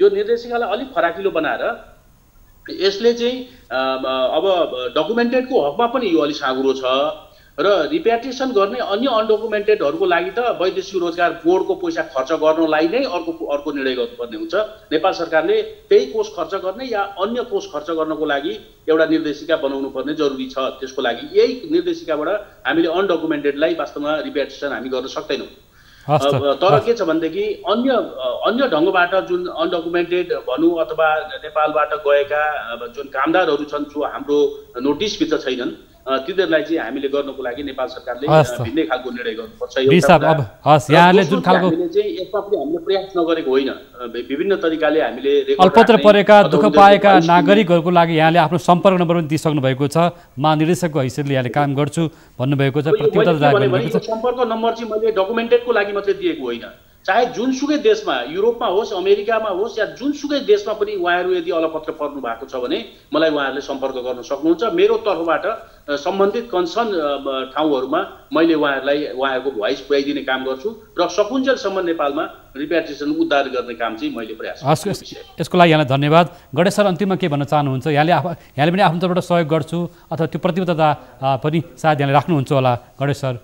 यो निर्देशिकालाई अलिक फराकिलो बनाएर यसले चाहिँ अब डकुमेन्टेडको हकमा पनि यो अलिक साँघुरो छ र रिप्याट्रिएसन गर्ने अन्य अनडकुमेन्टेडहरूको लागि त वैदेशिक रोजगार बोर्डको पैसा खर्च गर्नलाई नै अर्को निर्णय गर्नुपर्ने हुन्छ। नेपाल सरकारले त्यही कोष खर्च गर्ने या अन्य कोष खर्च गर्नको लागि एउटा निर्देशिका बनाउनु पर्ने जरुरी छ। त्यसको लागि यही निर्देशिकाबाट हामीले अनडकुमेन्टेडलाई वास्तवमा रिप्याट्रिएसन हामी गर्न सक्दैनौँ। तर के छ भनेदेखि अन्य ढङ्गबाट जुन अनडकुमेन्टेड भनौँ अथवा नेपालबाट गएका जुन कामदारहरू छन् जो हाम्रो नोटिसभित्र छैनन् तिनीहरूलाई चाहिँ हामीले गर्नको लागि नेपाल सरकारले भिन्नै खालको निर्णय गर्नुपर्छ। यहाँले जुन खालको चाहिँ यसमा पनि हामीले प्रयास नगरेको होइन, विभिन्न तरिकाले हामीले अल्पत्र परेका दुःख पाएका नागरिकहरूको लागि यहाँले आफ्नो सम्पर्क नम्बर पनि दिइसक्नु भएको छ। महानिर्देशकको हैसियतले यहाँले काम गर्छु भन्नुभएको छ। सम्पर्क नम्बर चाहिँ मैले डकुमेन्टेडको लागि मात्रै दिएको होइन, चाहे जुनसुकै देशमा युरोपमा होस् अमेरिकामा होस् या जुनसुकै देशमा पनि उहाँहरू यदि अलपत्र पर्नु भएको छ भने मलाई उहाँहरूले सम्पर्क गर्न सक्नुहुन्छ। मेरो तर्फबाट सम्बन्धित कन्सर्न ठाउँहरूमा मैले उहाँहरूको भोइस पुर्याइदिने काम गर्छु र सकुन्जेलसम्म नेपालमा रिप्याट्रिएसन उद्धार गर्ने काम चाहिँ मैले प्रयास गर्छु। यसको लागि यहाँलाई धन्यवाद। गणेश सर, अन्तिममा के भन्न चाहनुहुन्छ? यहाँले पनि आफ्नो तर्फबाट सहयोग गर्छु अथवा त्यो प्रतिबद्धता पनि सायद यहाँले राख्नुहुन्छ होला गणेश सर?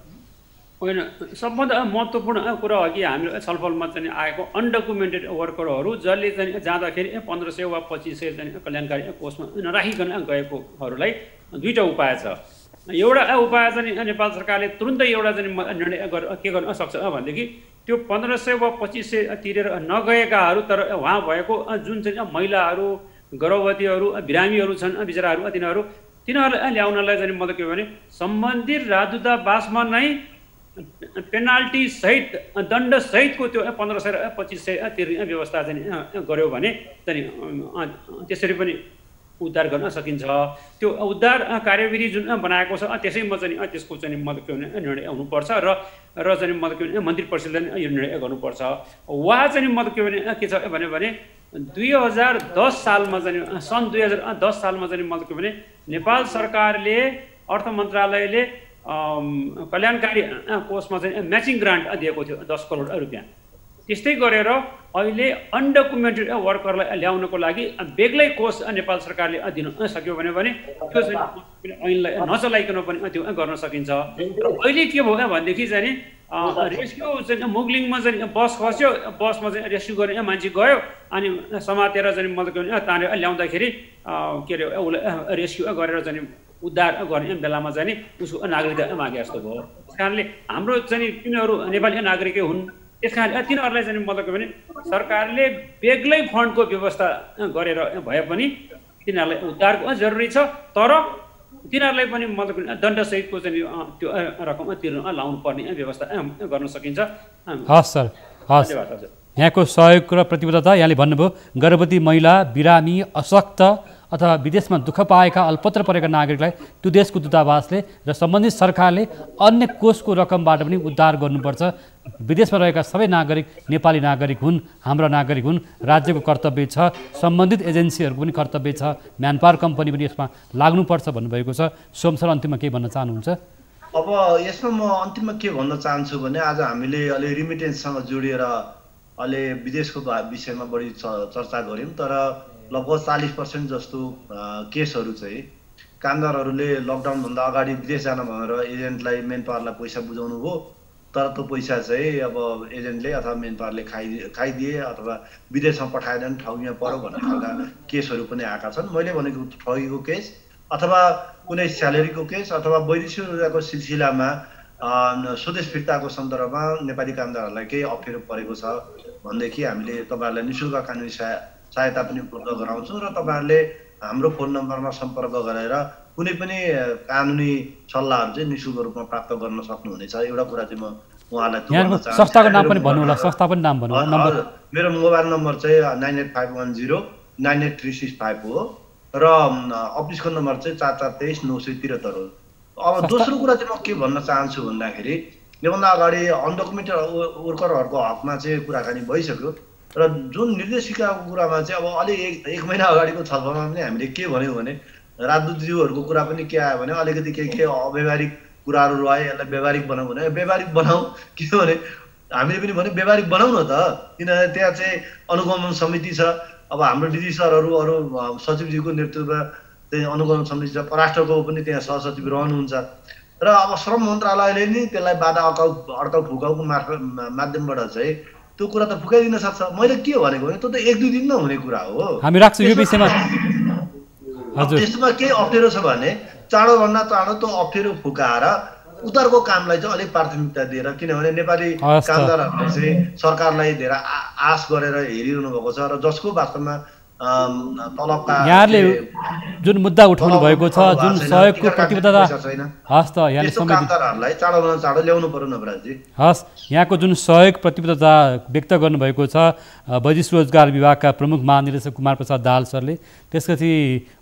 होइन, सबभन्दा महत्त्वपूर्ण कुरा हो कि हाम्रो छलफलमा चाहिँ आएको अनडकुमेन्टेड वर्करहरू जसले चाहिँ जाँदाखेरि 1500 वा 2500 चाहिँ कल्याणकारी कोषमा नराखिकन गएकोहरूलाई दुईवटा उपाय छ। एउटा उपाय चाहिँ नेपाल सरकारले तुरुन्तै एउटा चाहिँ निर्णय के गर्न सक्छ भनेदेखि त्यो 1500 वा 2500 तिरेर नगएकाहरू तर उहाँ भएको जुन चाहिँ महिलाहरू गर्भवतीहरू बिरामीहरू छन् बिचराहरू तिनीहरूलाई ल्याउनलाई चाहिँ मतलब के भने सम्बन्धित राजदूतावासमा नै पेनाल्टी सहित दण्ड सहितको त्यो 1500 र 2500 तिर्ने व्यवस्था चाहिँ गर्यो भने चाहिँ त्यसरी पनि उद्धार गर्न सकिन्छ। त्यो उद्धार कार्यविधि जुन बनाएको छ त्यसैमा चाहिँ त्यसको चाहिँ मतलब के भने निर्णय हुनुपर्छ र चाहिँ मतलब के भने मन्त्री परिषदले यो निर्णय गर्नुपर्छ। वा चाहिँ मतलब के भने के छ भने 2010 सालमा चाहिँ सन् 2010 सालमा चाहिँ मतलब के भने नेपाल सरकारले अर्थ मन्त्रालयले कल्याणकारी कोषमा चाहिँ म्याचिङ ग्रान्ट दिएको थियो 10 करोड रुपियाँ। त्यस्तै गरेर अहिले अनडकुमेन्टेड वर्करलाई ल्याउनको लागि बेग्लै कोष नेपाल सरकारले दिन सक्यो भने त्यो चाहिँ ऐनलाई नचलाइकन पनि त्यो गर्न सकिन्छ। र अहिले के भयो भनेदेखि चाहिँ रेस्क्यु चाहिँ मुगलिङमा चाहिँ बस खस्यो, बसमा चाहिँ रेस्क्यु गर्ने मान्छे गयो अनि समातेर चाहिँ मतलब के भने तानेर ल्याउँदाखेरि के अरे उसलाई रेस्क्यु गरेर चाहिँ उद्धार गर्ने बेलामा चाहिँ उसको नागरिकता मागे जस्तो भयो। त्यस कारणले हाम्रो चाहिँ तिनीहरू नेपाली नागरिकै हुन्। त्यस कारण तिनीहरूलाई चाहिँ मतलब के भने सरकारले बेग्लै फन्डको व्यवस्था गरेर भए पनि तिनीहरूलाई उद्धारको जरुरी छ, तर तिनीहरूलाई पनि मतलब दण्डसहितको चाहिँ त्यो रकम तिर्न लाउनु पर्ने व्यवस्था गर्न सकिन्छ। हस् सर, हस्। यहाँको सहयोग र प्रतिबद्धता यहाँले भन्नुभयो गर्भवती महिला, बिरामी, अशक्त अथवा विदेशमा दुःख पाएका अल्पत्र परेका नागरिकलाई त्यो देशको दूतावासले र सम्बन्धित सरकारले अन्य कोषको रकमबाट पनि उद्धार गर्नुपर्छ। विदेशमा रहेका सबै नागरिक नेपाली नागरिक हुन्, हाम्रा नागरिक हुन्, राज्यको कर्तव्य छ, सम्बन्धित एजेन्सीहरूको पनि कर्तव्य छ, म्यानपावर कम्पनी पनि यसमा लाग्नुपर्छ भन्नुभएको छ। सोम सर, अन्तिममा के भन्न चाहनुहुन्छ? अब यसमा म अन्तिममा के भन्न चाहन्छु भने आज हामीले अलि रिमिटेन्ससँग जोडिएर अहिले विदेशको विषयमा बढी चर्चा गऱ्यौँ, तर लगभग 40% जस्तो केसहरू चाहिँ कामदारहरूले लकडाउनभन्दा अगाडि विदेश जान भनेर एजेन्टलाई मेन पावरलाई पैसा बुझाउनु भयो, तर त्यो पैसा चाहिँ अब एजेन्टले अथवा मेन पावरले खाइदिए अथवा विदेशमा पठाएन ठगिन पर्यो भन्ने खालका केसहरू पनि आएका छन्। मैले भनेको ठगीको केस अथवा कुनै स्यालेरीको केस अथवा वैदेशिक रोजगारको सिलसिलामा स्वदेश फिर्ताको सन्दर्भमा नेपाली कामदारहरूलाई केही अप्ठ्यारो परेको छ भनेदेखि हामीले तपाईँहरूलाई निःशुल्क कानुनी सहायता पनि उपलब्ध गराउँछौँ र तपाईँहरूले हाम्रो फोन नम्बरमा सम्पर्क गरेर कुनै पनि कानुनी सल्लाहहरू चाहिँ निःशुल्क रूपमा प्राप्त गर्न सक्नुहुनेछ। एउटा कुरा चाहिँ म उहाँलाई संस्थाको नाम पनि भन्नु होला, संस्था पनि नाम भन्नु होला। मेरो मोबाइल नम्बर चाहिँ 9851098365 हो र अफिसको नम्बर चाहिँ 4423-973 हो। अब दोस्रो कुरा चाहिँ म के भन्न चाहन्छु भन्दाखेरि योभन्दा अगाडि अनडकुमेन्टेड वर्करहरूको हकमा चाहिँ कुराकानी भइसक्यो र जुन निर्देशिकाको कुरामा चाहिँ अब अलि एक महिना अगाडिको छलफलमा पनि हामीले के भन्यौँ भने राजदूतज्यूहरूको कुरा पनि के आयो भने अलिकति के अव्यवहारिक कुराहरू रहे, यसलाई व्यवहारिक बनाऊ भने व्यवहारिक बनाऊ, किनभने हामीले पनि भने व्यवहारिक बनाऊ न त, किनभने त्यहाँ चाहिँ अनुगमन समिति छ। अब हाम्रो डिजी सरहरू अरू सचिवजीको नेतृत्वमा चाहिँ अनुगमन समिति छ, परराष्ट्रको पनि त्यहाँ सहसचिव रहनुहुन्छ र अब श्रम मन्त्रालयले नि त्यसलाई बाधा अड्काउ फुकाउको माध्यमबाट चाहिँ त्यो कुरा त फुकाइदिन सक्छ। मैले के भनेको भने त्यो त 1-2 दिन नहुने कुरा हो। हामी राख्छौँ यो विषयमा। हजुर, त्यसमा केही अप्ठ्यारो छ भने चाँडोभन्दा चाँडो त्यो अप्ठ्यारो फुकाएर उद्धारको कामलाई चाहिँ अलिक प्राथमिकता दिएर, किनभने नेपाली कामदारहरूले चाहिँ सरकारलाई धेरै आश गरेर हेरिरहनु भएको छ र जसको वास्तवमा तलबका यहाँले जुन मुद्दा उठाउनु भएको छ, जुन सहयोगको प्रतिबद्धता हस् त यहाँले कामदारहरूलाई चाँडोभन्दा चाँडो ल्याउनु पर्यो नवराजजी। हस्, यहाँको जुन सहयोग प्रतिबद्धता व्यक्त गर्नुभएको छ वैदेशिक रोजगार विभागका प्रमुख महानिर्देशक कुमार प्रसाद दाहाल सरले, त्यसपछि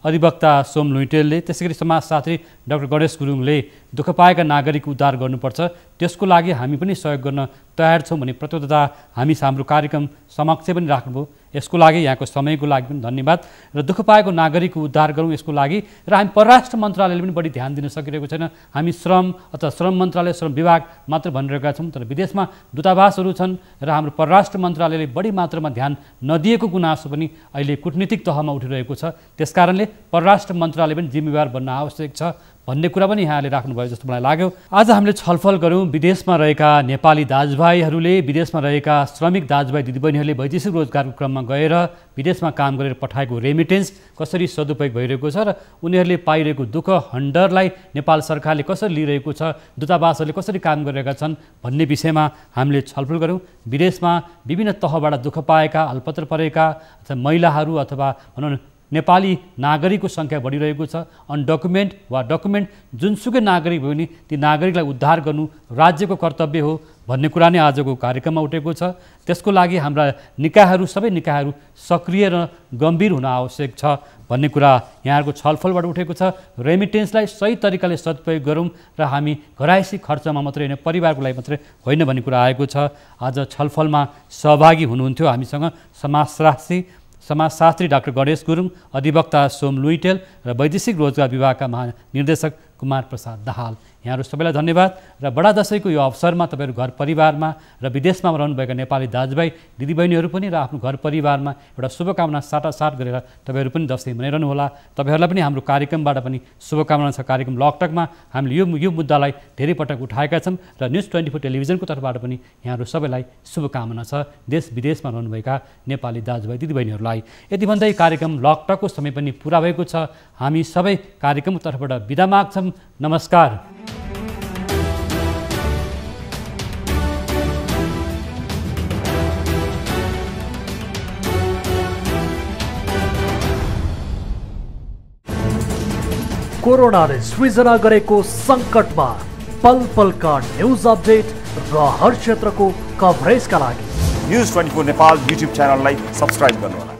अधिवक्ता सोम लुइटेलले, त्यसै गरी समाजशास्त्री डाक्टर गणेश गुरुङले दुःख पाएका नागरिक उद्धार गर्नुपर्छ, त्यसको लागि हामी पनि सहयोग गर्न तयार छौँ भन्ने प्रतिबद्धता हामी हाम्रो कार्यक्रम समक्ष पनि राख्नुभयो। यसको लागि यहाँको समयको लागि पनि धन्यवाद र दुःख पाएको नागरिकको उद्धार गरौँ यसको लागि। र हामी परराष्ट्र मन्त्रालयले पनि बढी ध्यान दिन सकिरहेको छैन। हामी श्रम अथवा श्रम मन्त्रालय, श्रम विभाग मात्र भनिरहेका छौँ, तर विदेशमा दूतावासहरू छन् र हाम्रो परराष्ट्र मन्त्रालयले बढी मात्रामा ध्यान नदिएको गुनासो पनि अहिले कूटनीतिक तहमा उठिरहेको छ। त्यसकारणले परराष्ट्र मन्त्रालय पनि जिम्मेवार बन्न आवश्यक छ। भन्ने कुरा पनि यहाँले राख्नुभयो जस्तो मलाई लाग्यो। आज हामीले छलफल गऱ्यौँ विदेशमा रहेका नेपाली दाजुभाइहरूले, विदेशमा रहेका श्रमिक दाजुभाइ दिदीबहिनीहरूले वैदेशिक रोजगारको क्रममा गएर विदेशमा काम गरेर पठाएको रेमिटेन्स कसरी सदुपयोग भइरहेको छ र उनीहरूले पाइरहेको दुःख हन्डरलाई नेपाल सरकारले कसरी लिइरहेको छ, दूतावासहरूले कसरी काम गरिरहेका छन् भन्ने विषयमा हामीले छलफल गऱ्यौँ। विदेशमा विभिन्न तहबाट दुःख पाएका, अल्पत्र परेका अथवा महिलाहरू अथवा भनौँ नेपाली नागरिकको सङ्ख्या बढिरहेको छ। अनडकुमेन्ट वा डकुमेन्ट जुनसुकै नागरिक भयो भने ती नागरिकलाई उद्धार गर्नु राज्यको कर्तव्य हो भन्ने कुरा नै आजको कार्यक्रममा उठेको छ। त्यसको लागि हाम्रा निकायहरू, सबै निकायहरू सक्रिय र गम्भीर हुन आवश्यक छ भन्ने कुरा यहाँहरूको छलफलबाट उठेको छ। रेमिटेन्सलाई सही तरिकाले सदुपयोग गरौँ र हामी घरायसी खर्चमा मात्रै होइन, परिवारको लागि मात्रै होइन भन्ने कुरा आएको छ। आज छलफलमा सहभागी हुनुहुन्थ्यो हामीसँग समाजशास्त्री डाक्टर गणेश गुरुङ, अधिवक्ता सोम लुइटेल र वैदेशिक रोजगार विभागका महानिर्देशक कुमार प्रसाद दाहाल। यहाँहरू सबैलाई धन्यवाद र बडा दशैंको यो अवसरमा तपाईँहरू घर परिवारमा र विदेशमा रहनुभएका नेपाली दाजुभाइ दिदीबहिनीहरू पनि र आफ्नो घर परिवारमा एउटा शुभकामना साटासाट गरेर तपाईँहरू पनि दशैं मनाइरहनु होला। तपाईँहरूलाई पनि हाम्रो कार्यक्रमबाट पनि शुभकामना छ। कार्यक्रम लकटकमा हामीले यो मुद्दालाई धेरै पटक उठाएका छौँ र न्युज24 टेलिभिजनको तर्फबाट पनि यहाँहरू सबैलाई शुभकामना छ देश विदेशमा रहनुभएका नेपाली दाजुभाइ दिदीबहिनीहरूलाई। यति भन्दै कार्यक्रम लकटकको समय पनि पुरा भएको छ। हामी सबै कार्यक्रमको तर्फबाट बिदा माग्छौँ। नमस्कार। कोरोनाले सृजना गरेको सङ्कटमा पल पलका न्युज अपडेट र हर क्षेत्रको कभरेजका लागि न्युज24 नेपाल युट्युब च्यानललाई सब्स्क्राइब गर्नुहोला।